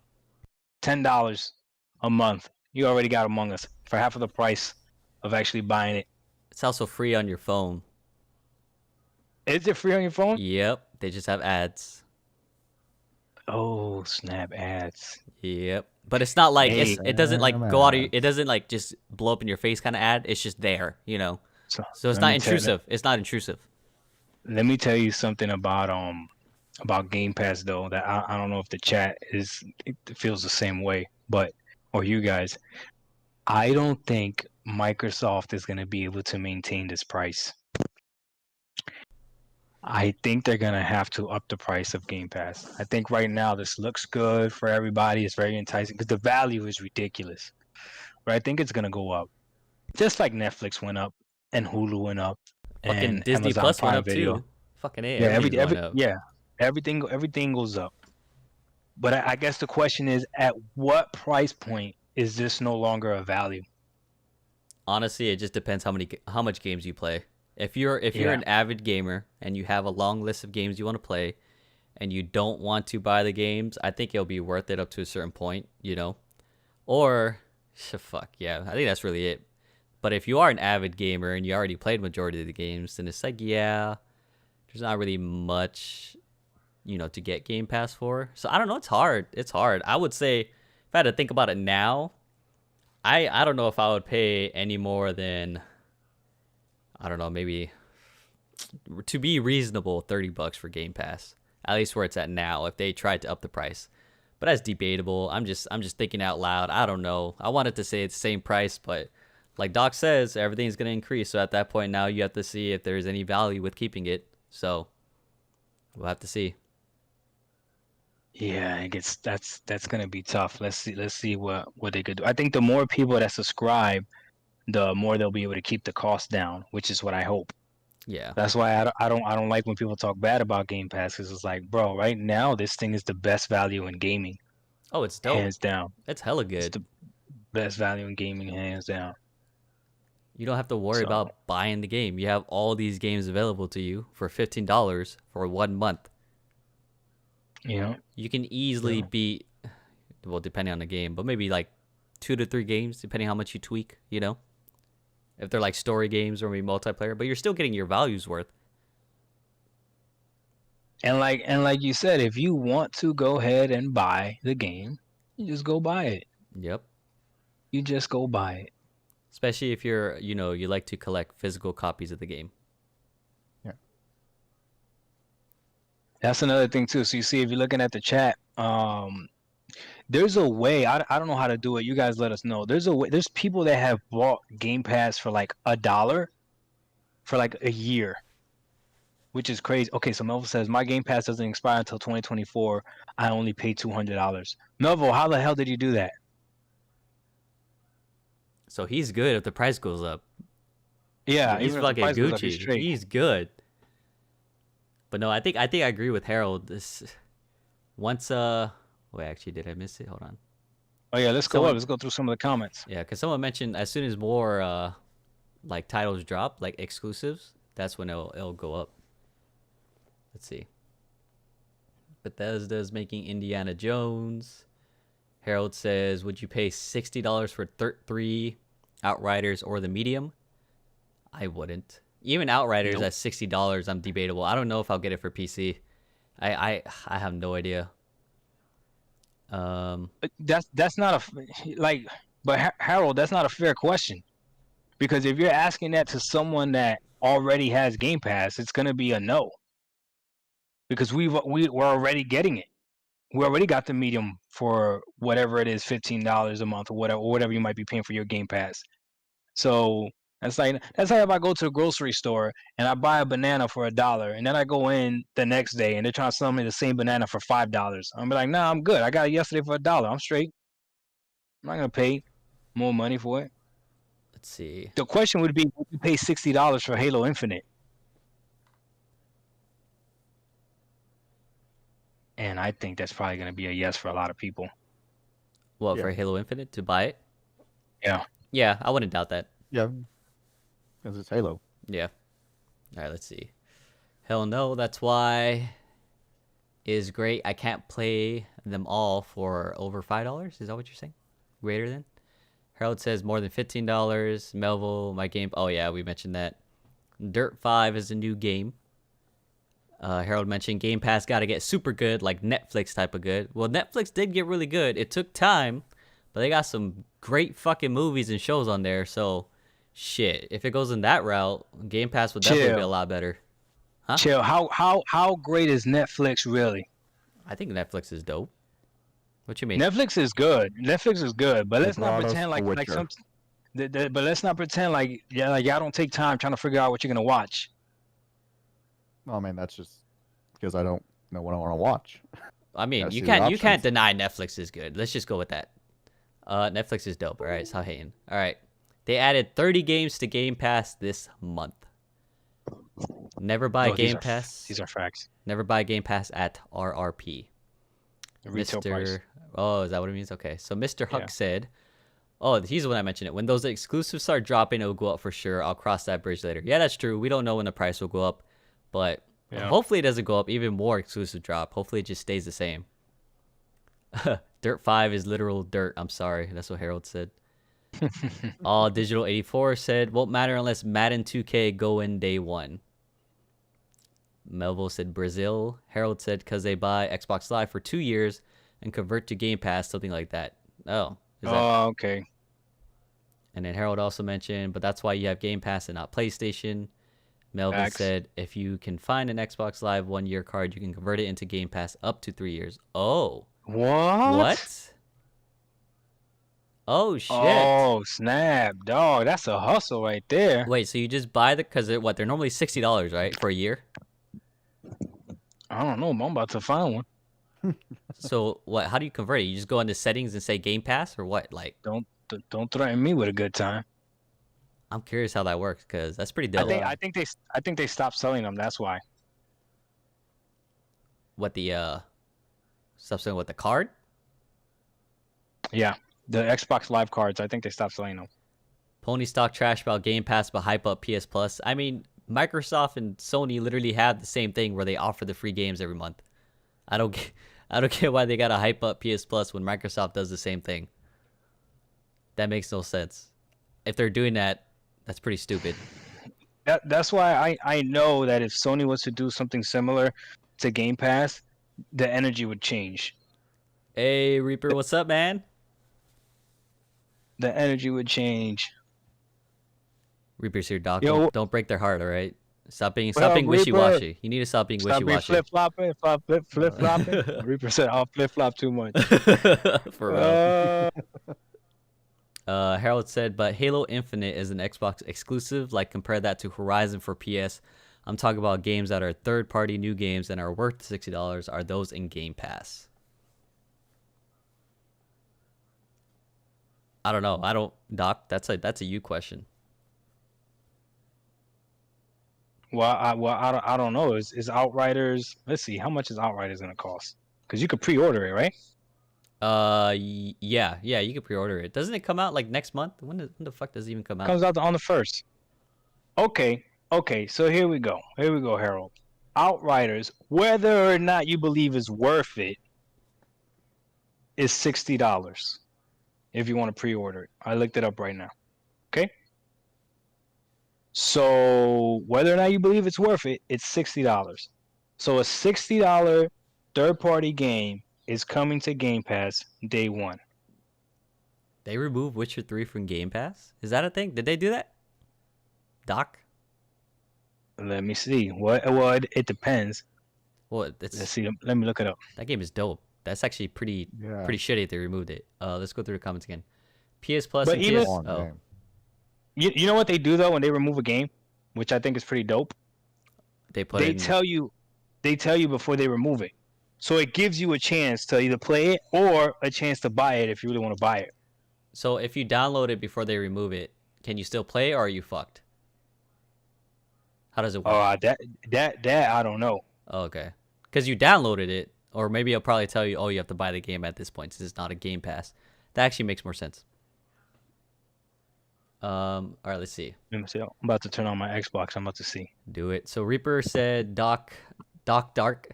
Speaker 2: $10 a month. You already got Among Us for half of the price of actually buying it.
Speaker 1: It's also free on your phone.
Speaker 2: Is it free on your phone?
Speaker 1: Yep. They just have ads.
Speaker 2: Oh, snap ads.
Speaker 1: Yep. But it's not like
Speaker 2: Hey,
Speaker 1: it doesn't like go out of
Speaker 3: ads.
Speaker 1: it doesn't like just blow up in your face kind of ad. It's just there, you know. So it's
Speaker 2: let
Speaker 1: not
Speaker 2: me tell you-
Speaker 1: intrusive. It's not intrusive.
Speaker 2: Let me tell you something about Game Pass though that I don't know if the chat it feels the same way, but or you guys, I don't think Microsoft is going to be able to maintain this price. I think they're going to have to up the price of Game Pass. I think right now this looks good for everybody. It's very enticing because the value is ridiculous. But I think it's going to go up. Just like Netflix went up and Hulu went up.
Speaker 1: Fucking
Speaker 2: and
Speaker 1: Disney
Speaker 2: Amazon
Speaker 1: Plus went
Speaker 2: Prime
Speaker 1: up
Speaker 2: Video.
Speaker 1: too. Fucking A.
Speaker 2: Yeah,
Speaker 1: everything's going up.
Speaker 2: everything goes up. But I guess the question is, at what price point is this no longer a value?
Speaker 1: Honestly, it just depends how much games you play. If you're an avid gamer and you have a long list of games you want to play and you don't want to buy the games, I think it'll be worth it up to a certain point, you know? Or fuck, yeah, I think that's really it. But if you are an avid gamer and you already played majority of the games, then it's like, yeah, there's not really much, you know, to get Game Pass for. So I don't know, it's hard. It's hard. I would say if I had to think about it now, I don't know if I would pay any more than, I don't know, maybe to be reasonable, $30 for Game Pass. At least where it's at now, if they tried to up the price. But that's debatable. I'm just thinking out loud. I don't know. I wanted to say it's the same price, but like Doc says, everything's gonna increase. So at that point now you have to see if there's any value with keeping it. So we'll have to see.
Speaker 2: Yeah, I guess that's gonna be tough. Let's see what they could do. I think the more people that subscribe, the more they'll be able to keep the cost down, which is what I hope.
Speaker 1: Yeah.
Speaker 2: That's why I don't like when people talk bad about Game Pass, because it's like, bro, right now this thing is the best value in gaming,
Speaker 1: Oh, it's dope.
Speaker 2: hands down.
Speaker 1: It's hella
Speaker 2: It's
Speaker 1: good.
Speaker 2: the best value in gaming, hands down.
Speaker 1: You don't have to worry
Speaker 2: So-
Speaker 1: about buying the game. You have all these games available to you for $15 for 1 month.
Speaker 2: You know,
Speaker 1: You can easily
Speaker 2: Yeah.
Speaker 1: beat, well, depending on the game, but maybe like 2 to 3 games, depending how much you tweak, you know? If they're like story games or maybe multiplayer, but you're still getting your values worth.
Speaker 2: and like you said, if you want to go ahead and buy the game, you just go buy it.
Speaker 1: Yep.
Speaker 2: You just go buy it.
Speaker 1: Especially if you're, you know, you like to collect physical copies of the game.
Speaker 2: That's another thing too. So you see, if you're looking at the chat, there's a way. I don't know how to do it. You guys let us know. There's a way. There's people that have bought Game Pass for like $1 for like a year, which is crazy. Okay, so Melville says my Game Pass doesn't expire until 2024. I only paid $200. Melville, how the hell did you do that?
Speaker 1: So he's good if the price goes up.
Speaker 2: Yeah,
Speaker 1: He's
Speaker 2: even if the
Speaker 1: fucking
Speaker 2: price goes up,
Speaker 1: Gucci.
Speaker 2: he's straight.
Speaker 1: He's good. But no, I think I agree with Harold. This once wait, actually, did I miss it? Hold on.
Speaker 2: Oh yeah, let's go
Speaker 1: Someone-
Speaker 2: up. Let's go through some of the comments.
Speaker 1: Yeah, because someone mentioned as soon as more like titles drop, like exclusives, that's when it'll go up. Let's see. Bethesda's making Indiana Jones. Harold says, would you pay $60 for 3 Outriders or the Medium? I wouldn't. Even Outriders
Speaker 2: Nope.
Speaker 1: at $60, I'm debatable. I don't know if I'll get it for PC. I have no idea.
Speaker 2: That's not a like, but Harold, that's not a fair question, because if you're asking that to someone that already has Game Pass, it's gonna be a no, because we're already getting it. We already got the medium for whatever it is, $15 a month or whatever you might be paying for your Game Pass. So That's like if I go to a grocery store and I buy a banana for $1, and then I go in the next day and they're trying to sell me the same banana for $5. I'm be like, nah, I'm good. I got it yesterday for $1. I'm straight. I'm not gonna pay more money for it.
Speaker 1: Let's see.
Speaker 2: The question would be, would you pay $60 for Halo Infinite? And I think that's probably gonna be a yes for a lot of people.
Speaker 1: What,
Speaker 3: Yeah.
Speaker 1: for Halo Infinite to buy it?
Speaker 2: Yeah.
Speaker 1: Yeah, I wouldn't doubt that.
Speaker 3: Yeah, because it's Halo.
Speaker 1: Yeah. All right, let's see. Hell no, that's why is great. I can't play them all for over $5. Is that what you're saying? Greater than? Harold says more than $15. Melville, my game. Oh yeah, we mentioned that. Dirt 5 is a new game. Harold mentioned Game Pass got to get super good, like Netflix type of good. Well, Netflix did get really good. It took time, but they got some great fucking movies and shows on there. So, shit, if it goes in that route, Game Pass would definitely be a lot better. Huh?
Speaker 2: Chill. How great is Netflix really?
Speaker 1: I think Netflix is dope. What you mean?
Speaker 2: Netflix is good. Netflix is good, but
Speaker 3: They
Speaker 2: let's not
Speaker 3: brought us
Speaker 2: pretend like
Speaker 3: Witcher.
Speaker 2: some. But let's not pretend like y'all don't take time trying to figure out what you're gonna watch.
Speaker 3: Well, I mean, that's just because I don't know what I want to watch.
Speaker 1: I mean,
Speaker 3: Gotta
Speaker 1: you
Speaker 3: see the
Speaker 1: can't
Speaker 3: options.
Speaker 1: deny Netflix is good. Let's just go with that. Netflix is dope. All right, stop hating. All right, they added 30 games to Game Pass this month. Never buy Game Pass.
Speaker 2: These are facts.
Speaker 1: Never buy Game Pass at RRP.
Speaker 2: The retail price.
Speaker 1: Oh, is that what it means? Okay, so Mr. Huck
Speaker 2: Yeah.
Speaker 1: said, "Oh, he's the one I mentioned it. When those exclusives start dropping, it will go up for sure. I'll cross that bridge later." Yeah, that's true. We don't know when the price will go up, but
Speaker 2: Yeah.
Speaker 1: hopefully it doesn't go up. Even more exclusive drop. Hopefully it just stays the same. Dirt 5 is literal dirt. I'm sorry. That's what Harold said. All Digital 84 said, "Won't matter unless Madden 2K go in day one." Melville said Brazil. Harold said because they buy Xbox Live for 2 years and convert to Game Pass, something like that. Oh. Is that...
Speaker 2: Oh, okay.
Speaker 1: And then Harold also mentioned, but that's why you have Game Pass and not PlayStation. Melvin
Speaker 2: Facts.
Speaker 1: said if you can find an Xbox Live 1 year card, you can convert it into Game Pass up to 3 years. Oh. What? Oh, shit.
Speaker 2: Oh, snap, dog. That's a hustle right there.
Speaker 1: Wait, so you just buy the, because they're normally $60, right? For a year?
Speaker 2: I don't know. I'm about to find one.
Speaker 1: So what? How do you convert it? You just go into settings and say Game Pass or what? Like,
Speaker 2: Don't threaten me with a good time.
Speaker 1: I'm curious how that works because that's pretty dope.
Speaker 2: I think they stopped selling them. That's why.
Speaker 1: What the stuff selling with the card?
Speaker 2: Yeah, the Xbox Live cards. I think they stopped selling them.
Speaker 1: Pony stock trash about Game Pass but hype up PS Plus. I mean, Microsoft and Sony literally have the same thing where they offer the free games every month. I don't get why they gotta hype up PS Plus when Microsoft does the same thing. That makes no sense. If they're doing that, that's pretty stupid.
Speaker 2: That's why I know that if Sony was to do something similar to Game Pass, the energy would change.
Speaker 1: Hey Reaper, what's up, man?
Speaker 2: The energy would change.
Speaker 1: Reaper's here, Doc.
Speaker 2: Yo.
Speaker 1: Don't break their heart, all right? Stop being
Speaker 2: Reaper?
Speaker 1: wishy-washy. You need to stop being
Speaker 2: Stop being
Speaker 1: wishy-washy.
Speaker 2: flip-flopping. Flip-flopping. Reaper said, "I'll flip-flop too much."
Speaker 1: For real. Harold said, but Halo Infinite is an Xbox exclusive. Like, compare that to Horizon for PS. I'm talking about games that are third-party new games and are worth $60. Are those in Game Pass? I don't know. Doc. That's a you question.
Speaker 2: Well, I don't know. Is Outriders? Let's see. How much is Outriders gonna cost? Because you could pre-order it, right?
Speaker 1: Yeah, you can pre-order it. Doesn't it come out like next month? When the fuck does it even come out?
Speaker 2: Comes out on the 1st. Okay. So here we go, Harold. Outriders, whether or not you believe it's worth it, is $60 if you want to pre-order it. I looked it up right now. Okay. So whether or not you believe it's worth it, it's $60. So a $60 third-party game is coming to Game Pass day one.
Speaker 1: They removed Witcher 3 from Game Pass? Is that a thing? Did they do that? Doc?
Speaker 2: Let me see. Well, it depends.
Speaker 1: Well, it's,
Speaker 2: Let's see. Let me look it up.
Speaker 1: that game is dope. That's actually pretty shitty if they removed it. Let's go through the comments again. PS Plus
Speaker 2: But
Speaker 1: and
Speaker 2: even-
Speaker 1: PS...
Speaker 3: Long
Speaker 1: Oh.
Speaker 3: game.
Speaker 2: You know what they do though when they remove a game, which I think is pretty dope.
Speaker 1: They put
Speaker 2: They
Speaker 1: in.
Speaker 2: tell you before they remove it, so it gives you a chance to either play it or a chance to buy it if you really want to buy it.
Speaker 1: So if you download it before they remove it, can you still play, or are you fucked? How does it work?
Speaker 2: Oh, that I don't know.
Speaker 1: Oh, okay. Because you downloaded it, or maybe it'll probably tell you, oh, you have to buy the game at this point since it's not a Game Pass. That actually makes more sense. All right, let's see.
Speaker 2: Let me see. I'm about to turn on my Xbox. I'm about to see.
Speaker 1: Do it. So Reaper said Doc Dark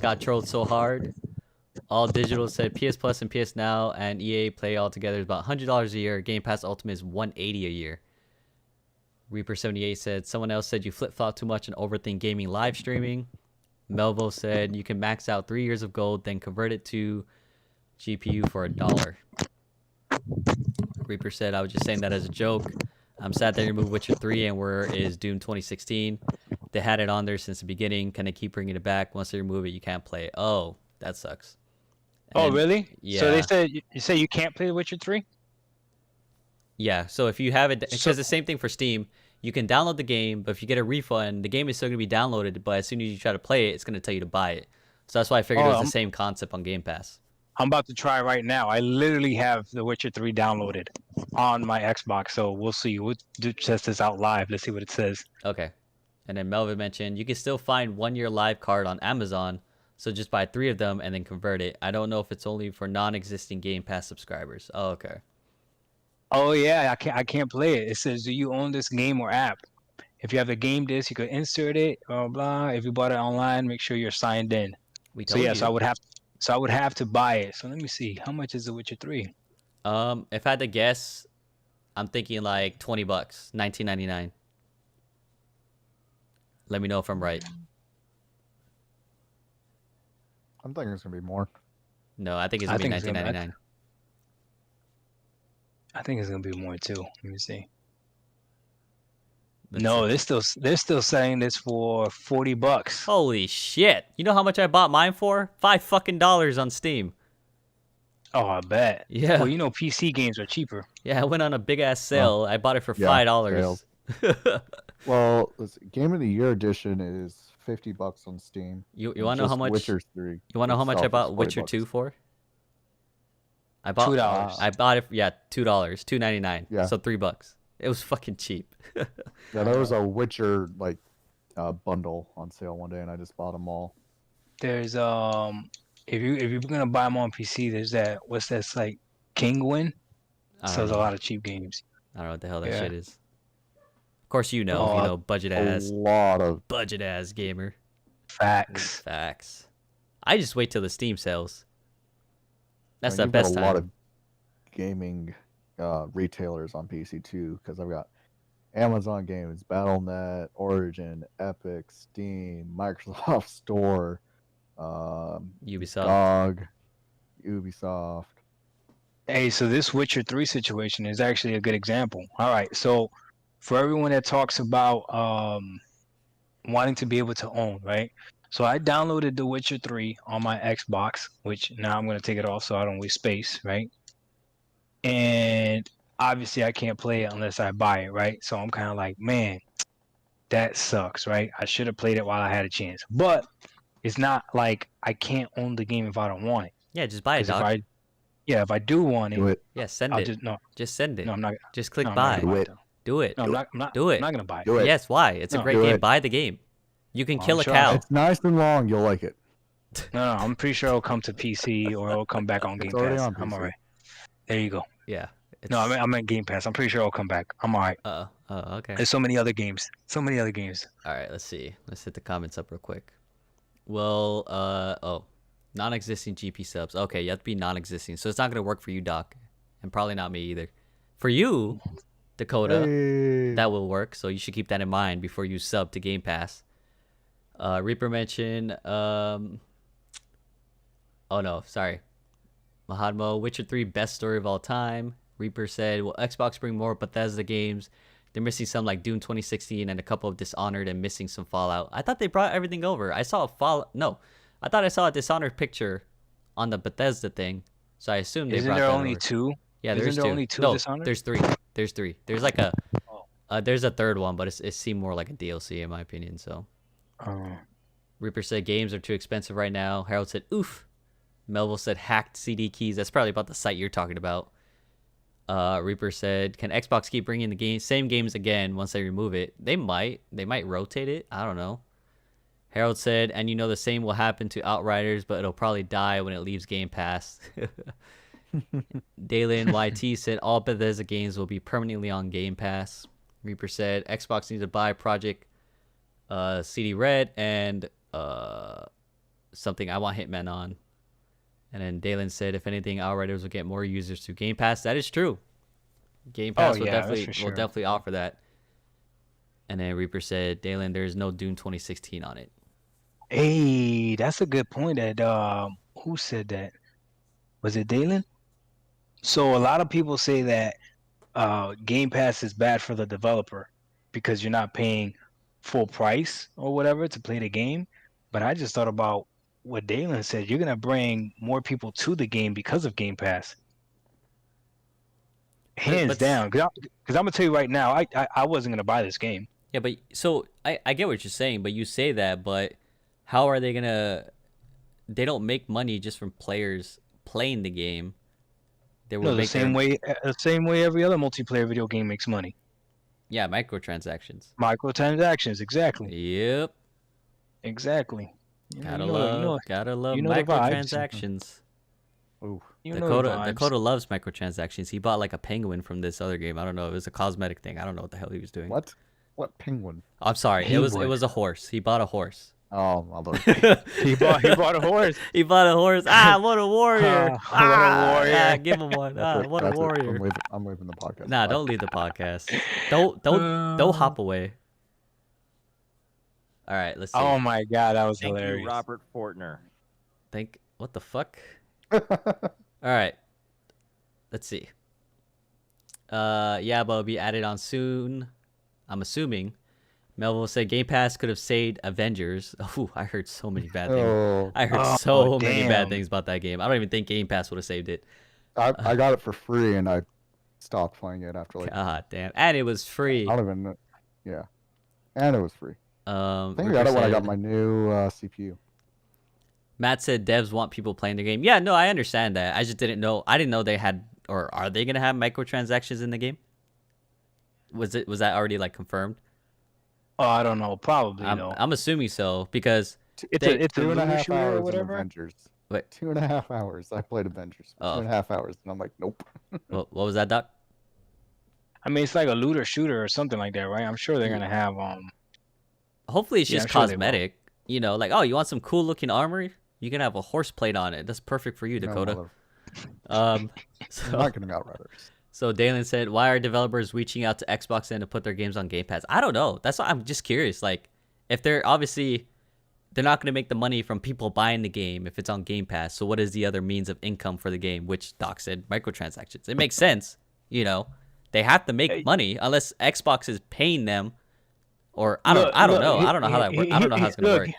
Speaker 1: got trolled so hard. All Digital said PS Plus and PS Now and EA Play all together is about $100 a year. Game Pass Ultimate is $180 a year. Reaper78 said someone else said you flip-flop too much and overthink gaming live streaming. Melvo said you can max out 3 years of gold, then convert it to GPU for $1. Reaper said I was just saying that as a joke. I'm sad they removed Witcher 3 and where is Doom 2016. They had it on there since the beginning. Can they keep bringing it back? Once they remove it, you can't play it. Oh, that sucks.
Speaker 2: Oh, really?
Speaker 1: Yeah.
Speaker 2: So they said you say you can't play The Witcher 3?
Speaker 1: Yeah, so if you have it, because the same thing for Steam, you can download the game, but if you get a refund, the game is still going to be downloaded, but as soon as you try to play it, it's going to tell you to buy it. So that's why I figured it was the same concept on Game Pass.
Speaker 2: I'm about to try right now. I literally have The Witcher 3 downloaded on my Xbox, so we'll see. We'll test this out live. Let's see what it says.
Speaker 1: Okay. And then Melvin mentioned you can still find 1 year live card on Amazon, so just buy 3 of them and then convert it. I don't know if it's only for non-existing Game Pass subscribers. Oh, okay.
Speaker 2: Oh yeah, I can't play it. It says, do you own this game or app? If you have the game disc, you could insert it. Blah blah. If you bought it online, make sure you're signed in. So yes, I would have to buy it. So let me see. How much is The Witcher 3?
Speaker 1: If I had to guess, I'm thinking like $20, $19.99. Let me know if I'm right.
Speaker 3: I'm thinking it's gonna be more.
Speaker 1: No, I think it's gonna be $19.99.
Speaker 2: I think it's gonna be more too. Let me see. No, they're still saying this for $40.
Speaker 1: Holy shit! You know how much I bought mine for? $5 on Steam.
Speaker 2: Oh, I bet.
Speaker 1: Yeah.
Speaker 2: Well, you know, PC games are cheaper.
Speaker 1: Yeah, I went on a big ass sale. I bought it for $5.
Speaker 3: Well, this Game of the Year edition is $50 on Steam.
Speaker 1: You want to know how much?
Speaker 3: Witcher 3.
Speaker 1: You want to know how much I bought Witcher 2 for? I bought
Speaker 2: $2.
Speaker 1: I bought it. Yeah, $2, $2.99.
Speaker 3: Yeah.
Speaker 1: So $3. It was fucking cheap.
Speaker 3: Yeah, there was a Witcher bundle on sale one day, and I just bought them all.
Speaker 2: There's if you're gonna buy them on PC, there's what's that site? Kingwin. So there's a lot of cheap games.
Speaker 1: I don't know what the hell that shit is. Of course, budget ass gamer.
Speaker 2: Facts.
Speaker 1: I just wait till the Steam sales. That's the
Speaker 3: You've
Speaker 1: best
Speaker 3: got
Speaker 1: time.
Speaker 3: a lot of gaming retailers on PC too, because I've got Amazon Games, Battle.net, Origin, Epic, Steam, Microsoft Store,
Speaker 1: Ubisoft.
Speaker 3: GOG, Ubisoft.
Speaker 2: Hey, so this Witcher 3 situation is actually a good example. All right, so for everyone that talks about wanting to be able to own, right? So I downloaded The Witcher 3 on my Xbox, which now I'm going to take it off so I don't waste space, right? And obviously I can't play it unless I buy it, right? So I'm kind of like, man, that sucks, right? I should have played it while I had a chance. But it's not like I can't own the game if I don't want it.
Speaker 1: Yeah, just buy it, dog.
Speaker 2: If I do want it,
Speaker 1: yeah, send it. Just send it.
Speaker 2: No, I'm not.
Speaker 1: Just click buy. Do it.
Speaker 2: No, I'm not.
Speaker 1: Do it.
Speaker 2: I'm not gonna buy it.
Speaker 3: Do it.
Speaker 1: Yes, why? It's a great game. Buy the game. You can kill a cow.
Speaker 3: It's nice and long. You'll like it.
Speaker 2: No, I'm pretty sure it'll come to PC or it'll come back on Game Pass. I'm alright. There you go.
Speaker 1: Yeah.
Speaker 2: No, I'm at Game Pass. I'm pretty sure it'll come back. I'm alright.
Speaker 1: Okay.
Speaker 2: There's so many other games.
Speaker 1: All right, let's see. Let's hit the comments up real quick. Well, non-existing GP subs. Okay, you have to be non-existing, so it's not gonna work for you, Doc, and probably not me either. For you, Dakota, that will work. So you should keep that in mind before you sub to Game Pass. Reaper mentioned. Oh no, sorry. Mahadmo, Witcher 3 best story of all time. Reaper said, "Will Xbox bring more Bethesda games? They're missing some like Doom 2016 and a couple of Dishonored and missing some Fallout. I thought they brought everything over. I saw I thought I saw a Dishonored picture on the Bethesda thing, so I assumed they brought that over.
Speaker 2: Isn't there only two?
Speaker 1: Yeah,
Speaker 2: Isn't
Speaker 1: there's
Speaker 2: there
Speaker 1: two.
Speaker 2: only two
Speaker 1: no,
Speaker 2: Dishonored?
Speaker 1: there's 3. There's 3. There's like a
Speaker 2: Oh.
Speaker 1: there's a third one, but it seemed more like a DLC in my opinion. So Reaper said games are too expensive right now. Harold said oof. Melville said hacked CD keys. That's probably about the site you're talking about. Reaper said, can Xbox keep bringing the same games again once they remove it? They might rotate it. I don't know. Harold said, and you know the same will happen to Outriders, but it'll probably die when it leaves Game Pass. Dalen YT said all Bethesda games will be permanently on Game Pass. Reaper said Xbox needs to buy Project CD Red and something I want Hitman on. And then Dalen said, if anything, Outriders will get more users to Game Pass. That is true. Game Pass will definitely offer that. And then Reaper said, Dalen, there's no Dune 2016 on it.
Speaker 2: Hey, that's a good point. That who said that? Was it Dalen? So a lot of people say that Game Pass is bad for the developer because you're not paying full price or whatever to play the game. But I just thought about what Dalen said. You're gonna bring more people to the game because of Game Pass. Hands down. Because I'm gonna tell you right now, I wasn't gonna buy this game.
Speaker 1: Yeah, but so I get what you're saying, but you say that, but how are they gonna? They don't make money just from players playing the game. They will
Speaker 2: the same way every other multiplayer video game makes money.
Speaker 1: Yeah, microtransactions.
Speaker 2: Microtransactions, exactly.
Speaker 1: Yep.
Speaker 2: Exactly.
Speaker 1: Gotta love microtransactions.
Speaker 3: Ooh.
Speaker 1: Dakota loves microtransactions. He bought like a penguin from this other game. I don't know. It was a cosmetic thing. I don't know what the hell he was doing.
Speaker 3: What? What penguin?
Speaker 1: I'm sorry. It was a horse. He bought a horse.
Speaker 3: Oh, my lord.
Speaker 2: he bought a horse.
Speaker 1: He bought a horse. Ah, what a warrior.
Speaker 2: What a warrior.
Speaker 1: Ah, give him one. What a warrior.
Speaker 3: I'm leaving the podcast.
Speaker 1: Nah, don't leave the podcast. Don't hop away. All right, let's see.
Speaker 2: Oh my god, that was
Speaker 4: Thank
Speaker 2: hilarious.
Speaker 4: you, Robert Fortner.
Speaker 1: What the fuck? All right. Let's see. Yeah, but it'll be added on soon. I'm assuming. Melville said Game Pass could have saved Avengers. Oh, I heard so many bad things.
Speaker 3: Oh,
Speaker 1: I heard so many bad things about that game. I don't even think Game Pass would have saved it.
Speaker 3: I got it for free and I stopped playing it after like.
Speaker 1: God damn. And it was free.
Speaker 3: I don't even know. Yeah. And it was free. I think I
Speaker 1: Ricker
Speaker 3: got it when I
Speaker 1: said-
Speaker 3: got my new CPU.
Speaker 1: Matt said devs want people playing the game. Yeah, no, I understand that. I just didn't know. I didn't know they had, or are they gonna have microtransactions in the game? Was that already like confirmed?
Speaker 2: Oh, I don't know. Probably no.
Speaker 1: I'm assuming so because
Speaker 2: It's a
Speaker 3: 2.5
Speaker 2: shooter
Speaker 3: hours
Speaker 2: or
Speaker 3: in
Speaker 2: whatever.
Speaker 3: Avengers.
Speaker 1: Wait.
Speaker 3: 2.5 hours. I played Avengers.
Speaker 1: Oh.
Speaker 3: 2.5 hours, and I'm like, nope.
Speaker 1: what was that, Doc?
Speaker 2: I mean, it's like a looter shooter or something like that, right? I'm sure they're gonna have
Speaker 1: Hopefully it's
Speaker 2: Yeah,
Speaker 1: just
Speaker 2: I'm sure they will.
Speaker 1: cosmetic. You know, like, oh, you want some cool looking armor? You can have a horse plate on it. That's perfect for you,
Speaker 3: No,
Speaker 1: Dakota.
Speaker 3: mother-
Speaker 1: Um,
Speaker 3: I'm
Speaker 1: so,
Speaker 3: not getting Outriders.
Speaker 1: so Dalen said, why are developers reaching out to Xbox and to put their games on Game Pass? I don't know. That's why I'm just curious. Like, if they're not going to make the money from people buying the game if it's on Game Pass. So what is the other means of income for the game? Which Doc said microtransactions. It makes sense. You know, they have to make money unless Xbox is paying them. Or I don't know. I don't know how that works. I don't know how it's going to work.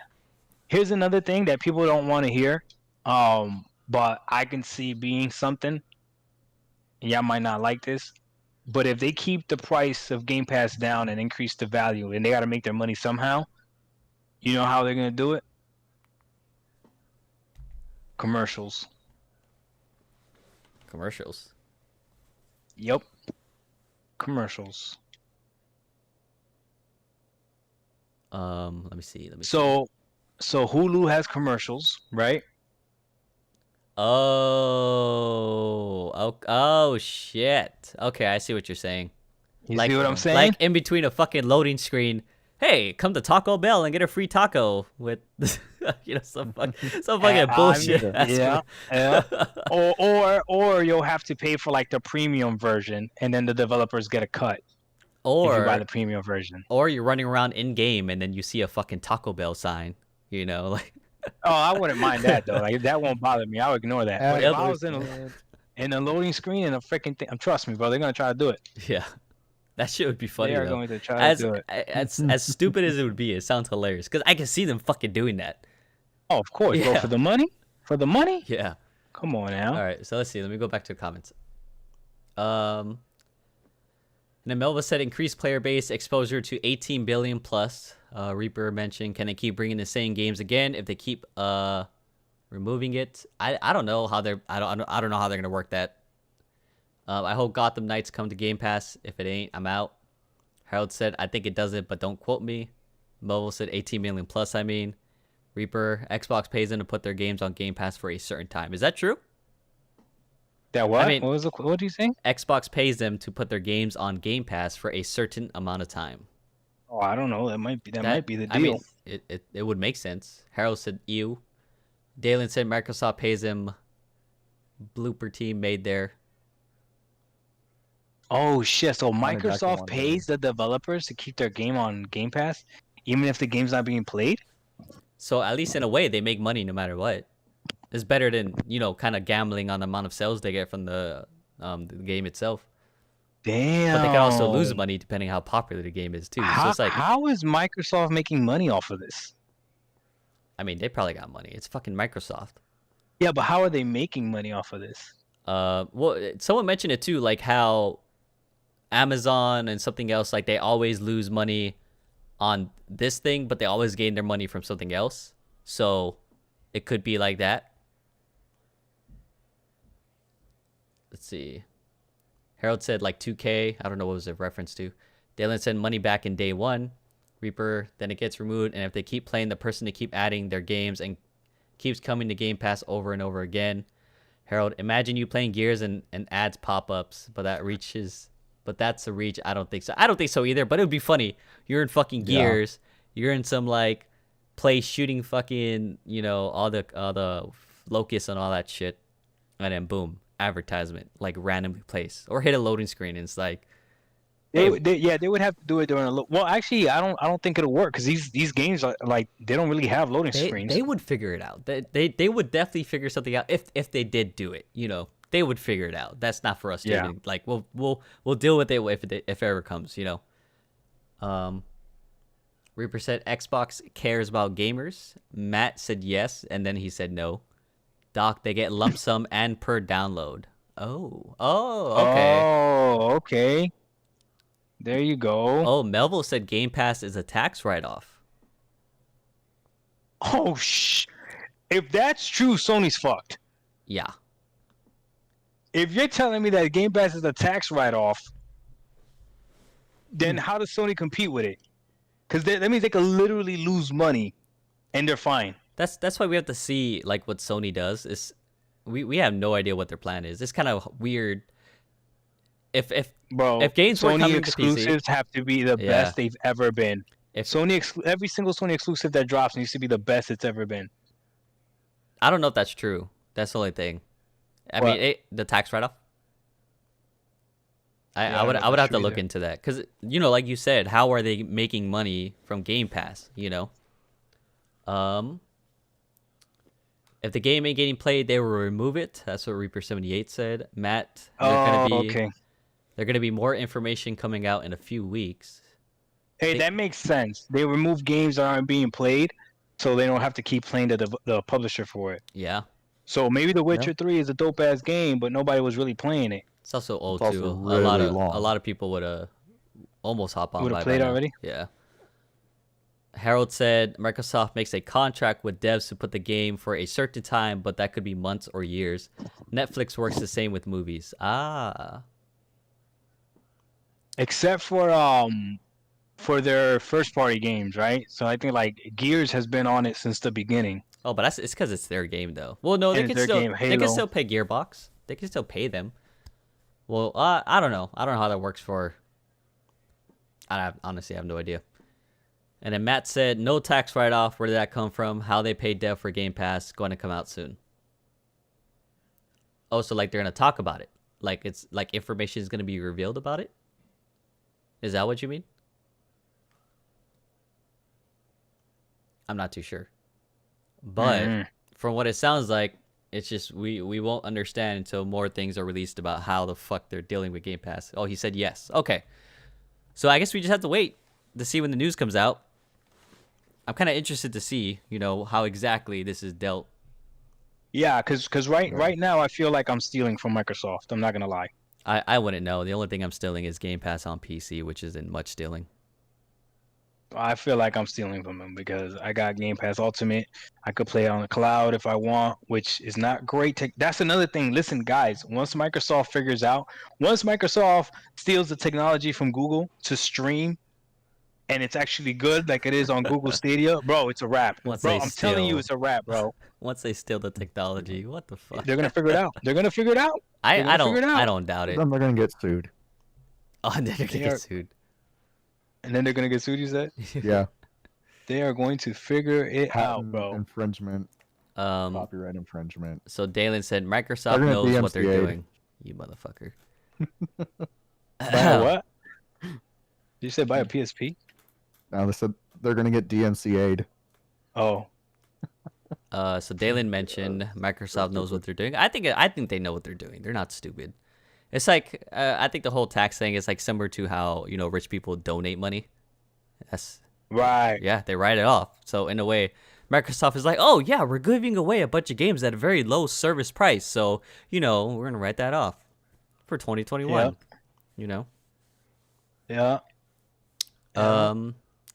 Speaker 2: Here's another thing that people don't want to hear, but I can see being something. Y'all might not like this, but if they keep the price of Game Pass down and increase the value, and they got to make their money somehow, you know how they're gonna do it? Commercials.
Speaker 1: Commercials.
Speaker 2: Yep. Commercials.
Speaker 1: Let me see.
Speaker 2: So Hulu has commercials, right?
Speaker 1: Oh, shit. Okay, I see what you're saying.
Speaker 2: You see what I'm saying?
Speaker 1: Like in between a fucking loading screen. Hey, come to Taco Bell and get a free taco with, some fucking bullshit.
Speaker 2: Yeah. Or you'll have to pay for like the premium version, and then the developers get a cut. If you buy the premium version.
Speaker 1: Or you're running around in game and then you see a fucking Taco Bell sign. Like.
Speaker 2: Oh, I wouldn't mind that though. Like that won't bother me. I would ignore that. But if I was in a loading screen and a freaking thing, trust me, bro, they're gonna try to do it.
Speaker 1: Yeah, that shit would be funny.
Speaker 2: They are
Speaker 1: though.
Speaker 2: going to try to do it.
Speaker 1: As stupid as it would be, it sounds hilarious because I can see them fucking doing that.
Speaker 2: Oh, of course, bro.
Speaker 1: Yeah.
Speaker 2: For the money? For the money?
Speaker 1: Yeah.
Speaker 2: Come on now.
Speaker 1: All right, so let's see. Let me go back to the comments. And then Melva said increased player base exposure to 18 billion plus. Reaper mentioned, can they keep bringing the same games again if they keep removing it? I don't know how they're I don't know how they're gonna work that. I hope Gotham Knights come to Game Pass. If it ain't, I'm out. Harold said, I think it doesn't, but don't quote me. Mobile said 18 million plus, I mean. Reaper, Xbox pays them to put their games on Game Pass for a certain time. Is that true?
Speaker 2: That what?
Speaker 1: I mean,
Speaker 2: what do you think?
Speaker 1: Xbox pays them to put their games on Game Pass for a certain amount of time.
Speaker 2: Oh, I don't know. That might be the deal.
Speaker 1: I mean, it would make sense. Harold said, ew. Dalen said Microsoft pays him. Blooper team made there.
Speaker 2: Oh shit! So
Speaker 3: Exactly
Speaker 2: Microsoft
Speaker 3: one
Speaker 2: pays the developers to keep their game on Game Pass, even if the game's not being played.
Speaker 1: So at least in a way, they make money no matter what. It's better than, kind of gambling on the amount of sales they get from the game itself.
Speaker 2: Damn.
Speaker 1: But they can also lose money depending how popular the game is too. So it's like,
Speaker 2: how is Microsoft making money off of this?
Speaker 1: I mean, they probably got money. It's fucking Microsoft.
Speaker 2: Yeah, but how are they making money off of this?
Speaker 1: Well, someone mentioned it too, like how Amazon and something else, like they always lose money on this thing, but they always gain their money from something else. So it could be like that. Let's see. Harold said like 2K. I don't know what was it reference to. Dalen said money back in day one. Reaper, then it gets removed. And if they keep playing, the person to keep adding their games and keeps coming to Game Pass over and over again. Harold, imagine you playing Gears and ads pop-ups, but that's a reach. I don't think so. I don't think so either, but it would be funny. You're in fucking Gears. Yeah. You're in some like place shooting fucking, all the locusts and all that shit. And then boom, advertisement like randomly placed, or hit a loading screen and it's like,
Speaker 2: they would have to do it during well, actually, I don't think it'll work because these games are like, they don't really have loading screens.
Speaker 1: They would figure it out. They would definitely figure something out if they did do it. They would figure it out. That's not for us to even, like, we'll deal with it if it ever comes. Reaper said Xbox cares about gamers. Matt said yes, and then he said no. Doc, they get lump sum and per download. Oh, okay.
Speaker 2: Oh, okay. There you go.
Speaker 1: Oh, Melville said Game Pass is a tax write-off.
Speaker 2: Oh, if that's true, Sony's fucked.
Speaker 1: Yeah.
Speaker 2: If you're telling me that Game Pass is a tax write-off, then how does Sony compete with it? Because that means they could literally lose money, and they're fine.
Speaker 1: That's why we have to see like what Sony does. Is we have no idea what their plan is. It's kind of weird. If games were
Speaker 2: Sony
Speaker 1: coming
Speaker 2: exclusives
Speaker 1: to PC,
Speaker 2: have to be the best they've ever been. If every single Sony exclusive that drops needs to be the best it's ever been.
Speaker 1: I don't know if that's true. That's the only thing. I mean, the tax write-off. I would have to look into that because like you said, how are they making money from Game Pass? If the game ain't getting played, they will remove it. That's what Reaper 78 said. Matt, they're gonna be more information coming out in a few weeks.
Speaker 2: Hey, that makes sense. They remove games that aren't being played, so they don't have to keep playing the publisher for it.
Speaker 1: Yeah.
Speaker 2: So maybe The Witcher 3 is a dope ass game, but nobody was really playing it.
Speaker 1: It's also old
Speaker 3: it's
Speaker 1: too.
Speaker 3: Also really
Speaker 1: a
Speaker 3: long.
Speaker 1: lot of people would almost hop on.
Speaker 2: Would have played already.
Speaker 1: Yeah. Harold said Microsoft makes a contract with devs to put the game for a certain time, but that could be months or years. Netflix works the same with movies.
Speaker 2: Except for their first party games, right? So I think like Gears has been on it since the beginning.
Speaker 1: Oh, but it's because it's their game though. Well, no, they can still pay Gearbox. They can still pay them. Well, I don't know. I don't know how that works for. Honestly, I have no idea. And then Matt said, no tax write-off. Where did that come from? How they paid dev for Game Pass. Going to come out soon. Oh, so like they're going to talk about it. Like it's like information is going to be revealed about it? Is that what you mean? I'm not too sure. But from what it sounds like, it's just we won't understand until more things are released about how the fuck they're dealing with Game Pass. Oh, he said yes. Okay. So I guess we just have to wait to see when the news comes out. I'm kind of interested to see, how exactly this is dealt.
Speaker 2: Yeah, because right now I feel like I'm stealing from Microsoft. I'm not gonna lie.
Speaker 1: I wouldn't know. The only thing I'm stealing is Game Pass on PC, which isn't much stealing.
Speaker 2: I feel like I'm stealing from him because I got Game Pass Ultimate. I could play it on the cloud if I want, which is not great. That's another thing. Listen, guys, once Microsoft steals the technology from Google to stream, and it's actually good like it is on Google Stadia, bro, it's a wrap.
Speaker 1: Once
Speaker 2: Bro,
Speaker 1: they
Speaker 2: I'm telling you,
Speaker 1: steal-
Speaker 2: it's a wrap, bro.
Speaker 1: Once they steal the technology, what the fuck?
Speaker 2: They're gonna figure it out. They're gonna figure it out. They're
Speaker 1: I
Speaker 2: gonna figure
Speaker 1: don't
Speaker 2: it out.
Speaker 1: I don't doubt it.
Speaker 3: Then they're gonna get sued.
Speaker 1: Oh, they're gonna
Speaker 2: They
Speaker 1: get
Speaker 2: are-
Speaker 1: sued.
Speaker 2: And then they're gonna get sued. You said
Speaker 3: Yeah,
Speaker 2: they are going to figure it out,
Speaker 3: patent
Speaker 2: bro.
Speaker 3: infringement, copyright infringement.
Speaker 1: So Dalen said Microsoft
Speaker 3: They're gonna
Speaker 1: knows what they're
Speaker 3: DMCA.
Speaker 1: doing. You motherfucker.
Speaker 2: Buy a what? You said buy a PSP?
Speaker 3: Now they said they're gonna get DMCA'd.
Speaker 2: Oh,
Speaker 1: So Dalen mentioned Microsoft knows what they're doing. I think they know what they're doing. They're not stupid. It's like I think the whole tax thing is like similar to how rich people donate money. That's
Speaker 2: right.
Speaker 1: yeah, they write it off. So in a way, Microsoft is like, oh yeah, we're giving away a bunch of games at a very low service price. So we're gonna write that off for 2021.
Speaker 2: Yeah.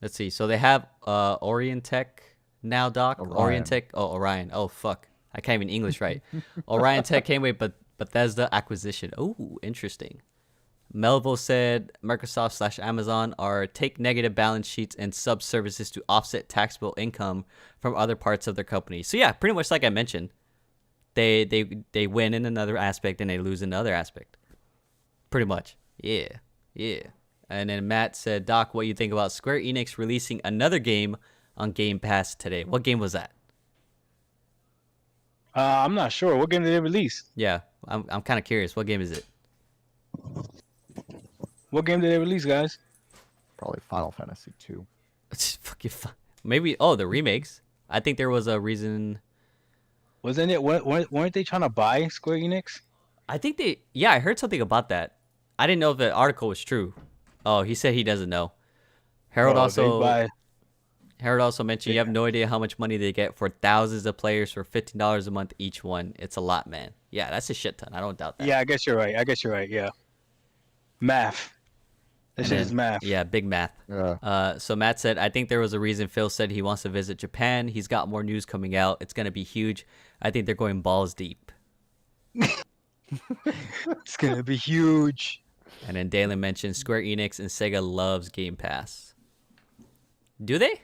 Speaker 1: Let's see. So they have Orion Tech now, Doc. Orion Tech. Oh, Orion. Oh, fuck. I can't even English right. Orion Tech came with Bethesda acquisition. Oh, interesting. Melville said Microsoft/Amazon are take negative balance sheets and sub services to offset taxable income from other parts of their company. So yeah, pretty much like I mentioned, they win in another aspect and they lose in another aspect. Pretty much. Yeah. And then Matt said, Doc, what you think about Square Enix releasing another game on Game Pass today? What game was that?
Speaker 2: I'm not sure. What game did they release?
Speaker 1: Yeah, I'm kind of curious. What game is it?
Speaker 2: What game did they release, guys?
Speaker 3: Probably Final Fantasy 2.
Speaker 1: It's fucking fun. Maybe the remakes. I think there was a reason.
Speaker 2: Wasn't it? Weren't they trying to buy Square Enix?
Speaker 1: I think I heard something about that. I didn't know if the article was true. Oh, he said he doesn't know. Harold also mentioned you have no idea how much money they get for thousands of players for $15 a month each one. It's a lot, man. Yeah, that's a shit ton. I don't doubt that.
Speaker 2: Yeah, I guess you're right. Yeah. Math. This shit is math.
Speaker 1: Yeah, big math.
Speaker 3: Yeah.
Speaker 1: So Matt said, I think there was a reason Phil said he wants to visit Japan. He's got more news coming out. It's going to be huge. I think they're going balls deep.
Speaker 2: It's gonna be huge.
Speaker 1: And then Dalen mentioned Square Enix and Sega loves Game Pass. Do they?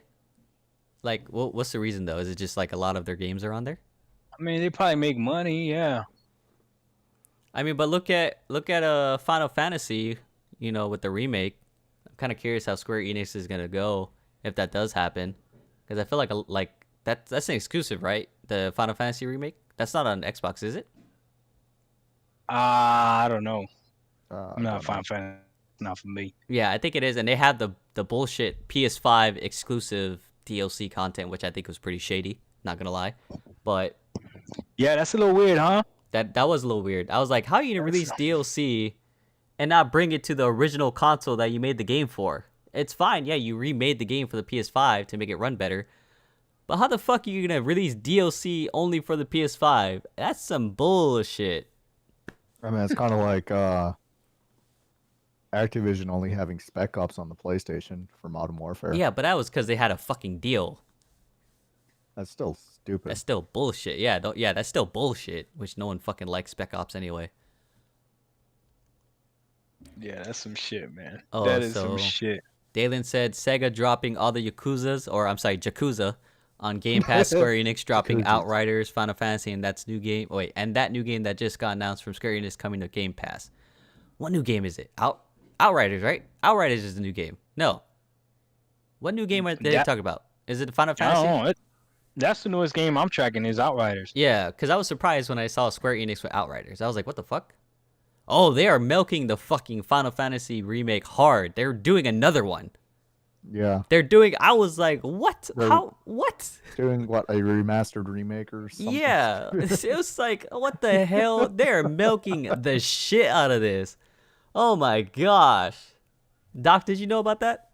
Speaker 1: Like, what's the reason though? Is it just like a lot of their games are on there?
Speaker 2: I mean, they probably make money. Yeah.
Speaker 1: I mean, but look at Final Fantasy, with the remake. I'm kind of curious how Square Enix is gonna go if that does happen, because I feel like that's an exclusive, right? The Final Fantasy remake. That's not on Xbox, is it?
Speaker 2: I don't know.
Speaker 3: I
Speaker 2: Not
Speaker 3: don't
Speaker 2: Final Fantasy. Not for me.
Speaker 1: Yeah, I think it is, and they have the bullshit PS5 exclusive DLC content, which I think was pretty shady. Not gonna lie, but
Speaker 2: Yeah, that's a little weird, huh?
Speaker 1: that was a little weird. I was like, how are you gonna release DLC and not bring it to the original console that you made the game for? It's fine, yeah, you remade the game for the PS5 to make it run better, but how the fuck are you gonna release DLC only for the PS5? That's some bullshit.
Speaker 3: I mean, it's kind of like Activision only having Spec Ops on the PlayStation for Modern Warfare.
Speaker 1: Yeah, but that was because they had a fucking deal.
Speaker 3: That's still stupid.
Speaker 1: That's still bullshit. Yeah, that's still bullshit, which no one fucking likes Spec Ops anyway.
Speaker 2: Yeah, that's some shit, man.
Speaker 1: Oh,
Speaker 2: that is
Speaker 1: so-
Speaker 2: some shit.
Speaker 1: Dalen said Sega dropping all the Yakuza on Game Pass. Square Enix dropping
Speaker 3: Yakuzas.
Speaker 1: Outriders, Final Fantasy, and that new game that just got announced from Square Enix coming to Game Pass. What new game is it? Outriders, right? Outriders is the new game. No. What new game did they talk about? Is it Final
Speaker 2: I
Speaker 1: Fantasy?
Speaker 2: don't know. That's the newest game I'm tracking is Outriders.
Speaker 1: Yeah, because I was surprised when I saw Square Enix with Outriders. I was like, what the fuck? Oh, they are milking the fucking Final Fantasy remake hard. They're doing another one.
Speaker 3: Yeah.
Speaker 1: I was like, what?
Speaker 3: They're-
Speaker 1: How? What?
Speaker 3: Doing what, a remastered remake or something?
Speaker 1: Yeah. It was like, what the hell? They're milking the shit out of this. Oh my gosh. Doc, did you know about that?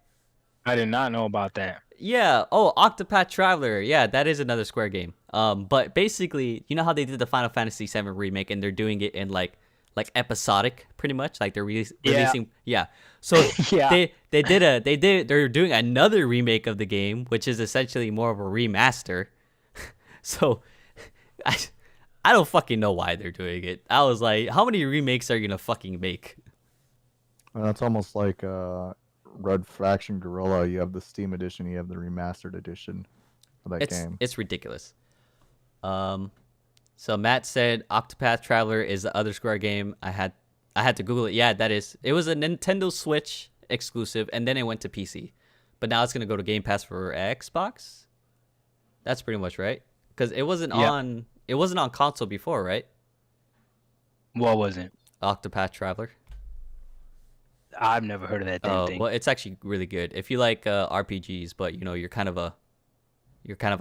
Speaker 2: I did not know about that.
Speaker 1: Yeah. Oh, Octopath Traveler. Yeah, that is another Square game. But basically, you know how they did the Final Fantasy VII remake and they're doing it in like like episodic, pretty much. Like they're
Speaker 2: Yeah.
Speaker 1: releasing. Yeah. So
Speaker 2: Yeah.
Speaker 1: they're doing another remake of the game, which is essentially more of a remaster. So I don't fucking know why they're doing it. I was like, how many remakes are you gonna fucking make?
Speaker 3: And that's almost like Red Faction Guerrilla. You have the Steam edition, you have the remastered edition of that game.
Speaker 1: It's ridiculous. So Matt said Octopath Traveler is the other Square game. I had to Google it. Yeah, that is. It was a Nintendo Switch exclusive, and then it went to PC. But now it's gonna go to Game Pass for Xbox. That's pretty much right. Because it wasn't on console before, right?
Speaker 2: What was it?
Speaker 1: Octopath Traveler.
Speaker 2: I've never heard of that damn thing.
Speaker 1: Well, it's actually really good if you like RPGs, but you're kind of a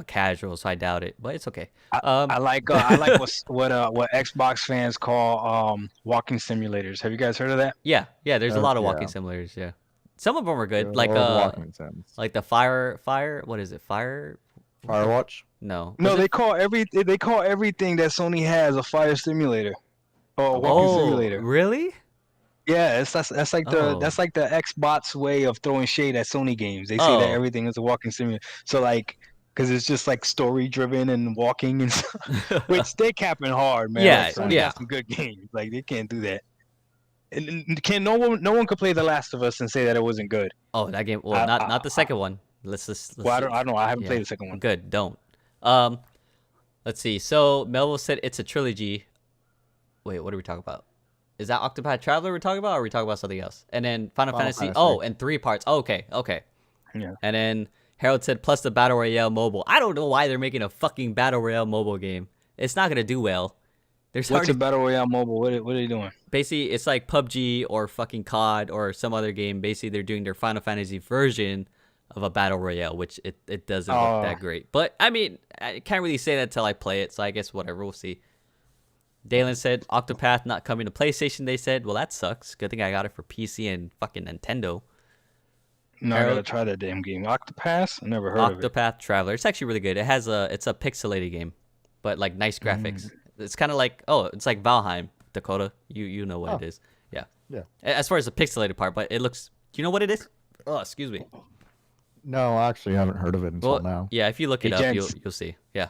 Speaker 1: casual, so I doubt it. But it's okay.
Speaker 2: I like what Xbox fans call walking simulators. Have you guys heard of that?
Speaker 1: Yeah. There's a lot of walking
Speaker 3: yeah.
Speaker 1: simulators. Yeah, some of them are good.
Speaker 3: There
Speaker 1: Like
Speaker 3: are walking sims.
Speaker 1: like the fire. What is it? Fire.
Speaker 3: Firewatch.
Speaker 1: No.
Speaker 2: No, they call everything that Sony has a fire simulator or a walking simulator.
Speaker 1: Really?
Speaker 2: Yeah, that's like the Xbox way of throwing shade at Sony games. They say that everything is a walking simulator. So like, because it's just like story driven and walking and stuff, which they capping hard, man.
Speaker 1: Yeah,
Speaker 2: like, Sony got some good games. Like they can't do that. And no one could play The Last of Us and say that it wasn't good.
Speaker 1: Oh, that game. Well, not the second one. Let's
Speaker 2: well, I don't know. I haven't played the second one.
Speaker 1: Good. Don't. Let's see. So Melville said it's a trilogy. Wait, what are we talking about? Is that Octopath Traveler we're talking about, or are we talking about something else? And then Final Fantasy. Oh, and 3 parts. Oh, okay.
Speaker 2: Yeah.
Speaker 1: And then Harold said plus the Battle Royale mobile. I don't know why they're making a fucking Battle Royale mobile game. It's not gonna do well.
Speaker 2: What's a Battle Royale mobile? What are they doing?
Speaker 1: Basically, it's like PUBG or fucking COD or some other game. Basically, they're doing their Final Fantasy version of a Battle Royale, which it doesn't look that great. But, I mean, I can't really say that until I play it, so I guess whatever, we'll see. Dalen said, Octopath not coming to PlayStation, they said. Well, that sucks. Good thing I got it for PC and fucking Nintendo.
Speaker 2: No, I gotta try that damn game. Octopath? I never heard of it.
Speaker 1: Octopath Traveler. It's actually really good. It's a pixelated game, but like nice graphics. It's kind of like, it's like Valheim, Dakota. You know what it is. Yeah. As far as the pixelated part, but it looks, do you know what it is? Oh, excuse me.
Speaker 3: No, I actually haven't heard of it until now.
Speaker 1: Yeah, if you look it up, you'll see. Yeah.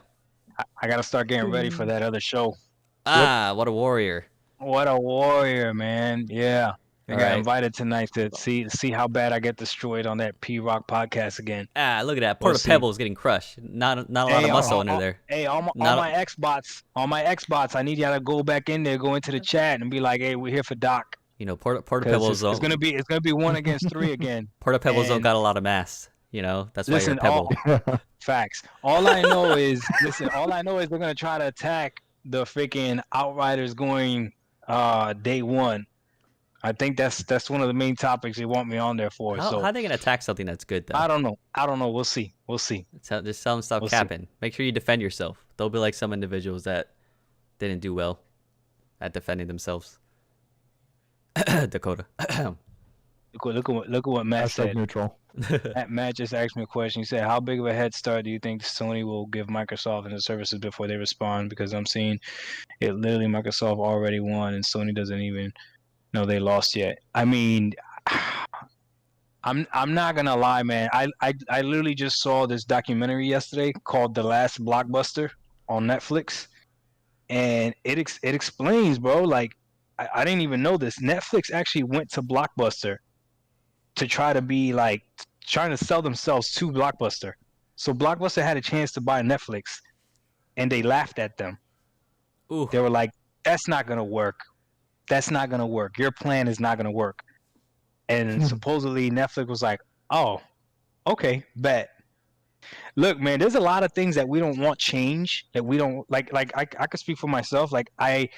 Speaker 2: I gotta start getting ready for that other show.
Speaker 1: What a warrior.
Speaker 2: What a warrior, man. Yeah. I got
Speaker 1: right.
Speaker 2: invited tonight to see how bad I get destroyed on that P-Rock podcast again.
Speaker 1: Look at that. Port of Pebbles getting crushed. Not a lot of muscle under there.
Speaker 2: Hey, all my Xbots, I need y'all to go back in there, go into the chat and be like, hey, we're here for Doc.
Speaker 1: Port of Pebbles
Speaker 2: it's gonna be 1 against 3 again.
Speaker 1: Port of Pebbles don't got a lot of mass. That's why you're a Pebble.
Speaker 2: Facts. All I know is they're gonna try to attack the freaking Outriders going day 1. I think that's one of the main topics they want me on there for.
Speaker 1: How are they gonna attack something that's good though?
Speaker 2: I don't know. We'll see.
Speaker 1: Just tell them stop capping. Make sure you defend yourself. Don't be like some individuals that didn't do well at defending themselves. Dakota.
Speaker 2: Look at what Matt said.
Speaker 3: Neutral.
Speaker 2: Matt just asked me a question. He said, how big of a head start do you think Sony will give Microsoft and the services before they respond? Because I'm seeing it literally Microsoft already won and Sony doesn't even know they lost yet. I mean, I'm not gonna lie, man. I literally just saw this documentary yesterday called The Last Blockbuster on Netflix, and it explains, bro. Like I didn't even know this. Netflix actually went to Blockbuster to try to be like trying to sell themselves to Blockbuster. So Blockbuster had a chance to buy Netflix, and they laughed at them.
Speaker 1: Ooh.
Speaker 2: They were like, "That's not gonna work. That's not gonna work. Your plan is not gonna work." And supposedly Netflix was like, "Oh, okay, bet." Look, man, there's a lot of things that we don't want change, that we don't like I could speak for myself. Like I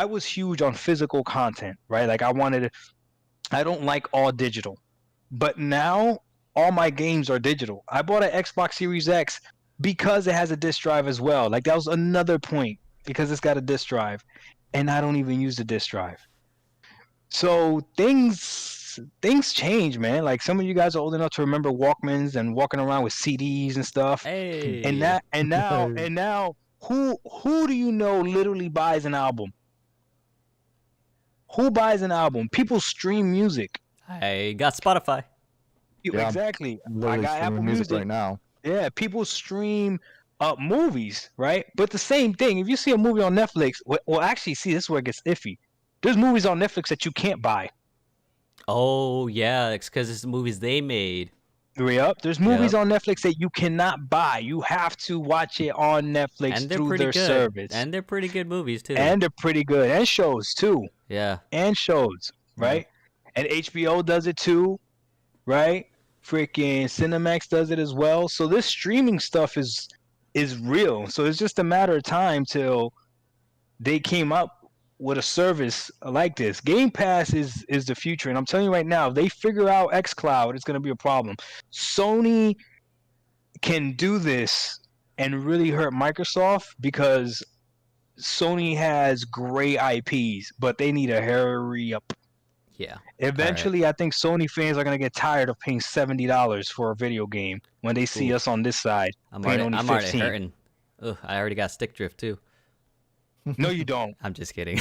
Speaker 2: was huge on physical content, right? Like I don't like all digital. But now all my games are digital. I bought an Xbox Series X because it has a disc drive as well. Like that was another point, because it's got a disc drive, and I don't even use the disc drive. So things change, man. Like some of you guys are old enough to remember Walkmans and walking around with CDs and stuff.
Speaker 1: Hey.
Speaker 2: And now who do you know literally buys an album? Who buys an album? People stream music.
Speaker 1: I got Spotify.
Speaker 3: Yeah,
Speaker 2: Exactly. I
Speaker 3: Literally
Speaker 2: got
Speaker 3: streaming
Speaker 2: Apple
Speaker 3: music
Speaker 2: Music.
Speaker 3: right now.
Speaker 2: Yeah, people stream movies, right? But the same thing. If you see a movie on Netflix, well, actually, see, this is where it gets iffy. There's movies on Netflix that you can't buy.
Speaker 1: Oh yeah, it's because it's the movies they made.
Speaker 2: Yep. There's movies on Netflix that you cannot buy. You have to watch it on Netflix
Speaker 1: And they're
Speaker 2: through
Speaker 1: pretty
Speaker 2: their
Speaker 1: good.
Speaker 2: service.
Speaker 1: And they're pretty good movies too.
Speaker 2: And they're pretty good. And shows too.
Speaker 1: Yeah.
Speaker 2: And shows, right? And HBO does it too, right? Freaking Cinemax does it as well. So this streaming stuff is real. So it's just a matter of time till they came up with a service like this. Game Pass is the future, and I'm telling you right now, if they figure out xCloud, it's going to be a problem. Sony can do this and really hurt Microsoft because Sony has great IPs, but they need to hurry up.
Speaker 1: Yeah.
Speaker 2: Eventually, I think Sony fans are going to get tired of paying $70 for a video game when they see us on this side.
Speaker 1: I'm
Speaker 2: paying
Speaker 1: already,
Speaker 2: only
Speaker 1: I'm already
Speaker 2: 15.
Speaker 1: hurting. Ugh, I already got stick drift too.
Speaker 2: No, you don't.
Speaker 1: I'm just kidding.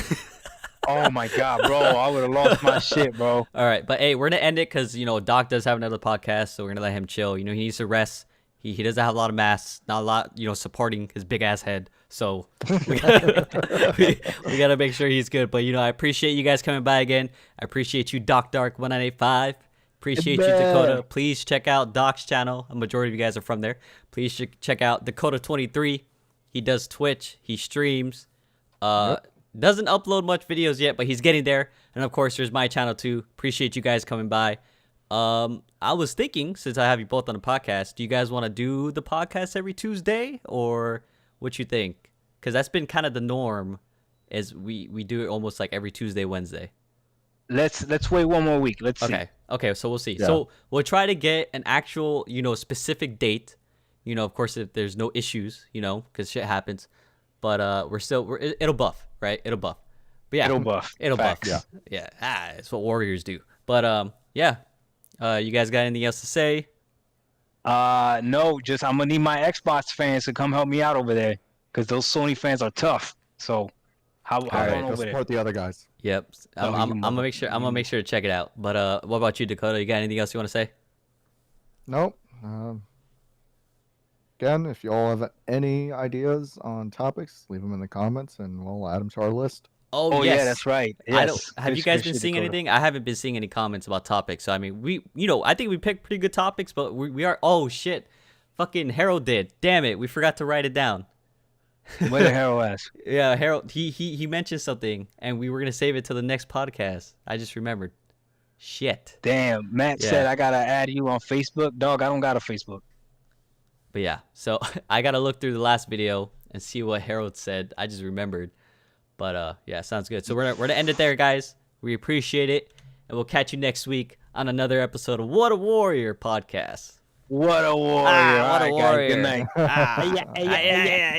Speaker 2: Oh my god, bro! I would have lost my shit, bro.
Speaker 1: All right, but hey, we're gonna end it because Doc does have another podcast, so we're gonna let him chill. He needs to rest. He doesn't have a lot of mass, not a lot, supporting his big ass head. So we gotta make sure he's good. But I appreciate you guys coming by again. I appreciate you, Doc Dark 1985. Appreciate you, Dakota. Please check out Doc's channel. A majority of you guys are from there. Please check out Dakota 23. He does Twitch. He streams. Doesn't upload much videos yet, but he's getting there. And of course, there's my channel too. Appreciate you guys coming by. I was thinking, since I have you both on the podcast, do you guys want to do the podcast every Tuesday, or what you think? Because that's been kind of the norm, as we do it almost like every Tuesday, Wednesday.
Speaker 2: Let's wait one more week. Let's see.
Speaker 1: Okay, so we'll see.
Speaker 3: Yeah.
Speaker 1: So we'll try to get an actual, specific date. Of course, if there's no issues, because shit happens. But it'll buff, right? It'll buff. But yeah,
Speaker 2: It'll buff.
Speaker 1: It'll
Speaker 2: Facts.
Speaker 1: buff. Yeah. It's what warriors do. But yeah. You guys got anything else to say?
Speaker 2: No, just I'm gonna need my Xbox fans to come help me out over there, because those Sony fans are tough. So how
Speaker 3: All right,
Speaker 2: on
Speaker 3: go
Speaker 2: over there?
Speaker 3: support the other guys.
Speaker 1: Yep. I'm gonna make sure. I'm gonna make sure to check it out. But what about you, Dakota? You got anything else you want to say?
Speaker 3: Nope. Again, if you all have any ideas on topics, leave them in the comments, and we'll add them to our list.
Speaker 1: Oh
Speaker 2: yeah,
Speaker 1: yes.
Speaker 2: that's right.
Speaker 1: I
Speaker 2: Yes.
Speaker 1: don't. Have you
Speaker 2: Good
Speaker 1: guys been
Speaker 2: shit,
Speaker 1: seeing
Speaker 2: Dakota.
Speaker 1: anything? I haven't been seeing any comments about topics. So I mean, I think we picked pretty good topics, but we are. Oh shit, fucking Harold did. Damn it, we forgot to write it down.
Speaker 2: Where the hell was?
Speaker 1: Yeah, Harold. He mentioned something, and we were gonna save it till the next podcast. I just remembered. Shit.
Speaker 2: Damn, Matt
Speaker 1: Yeah.
Speaker 2: said I gotta add you on Facebook. Dog, I don't got a Facebook.
Speaker 1: But yeah, so I gotta look through the last video and see what Harold said. I just remembered. But yeah, sounds good. So we're gonna end it there, guys. We appreciate it, and we'll catch you next week on another episode of What a Warrior podcast.
Speaker 2: What a warrior!
Speaker 1: What a
Speaker 2: All right, guys,
Speaker 1: warrior!
Speaker 2: good night.
Speaker 1: Yeah.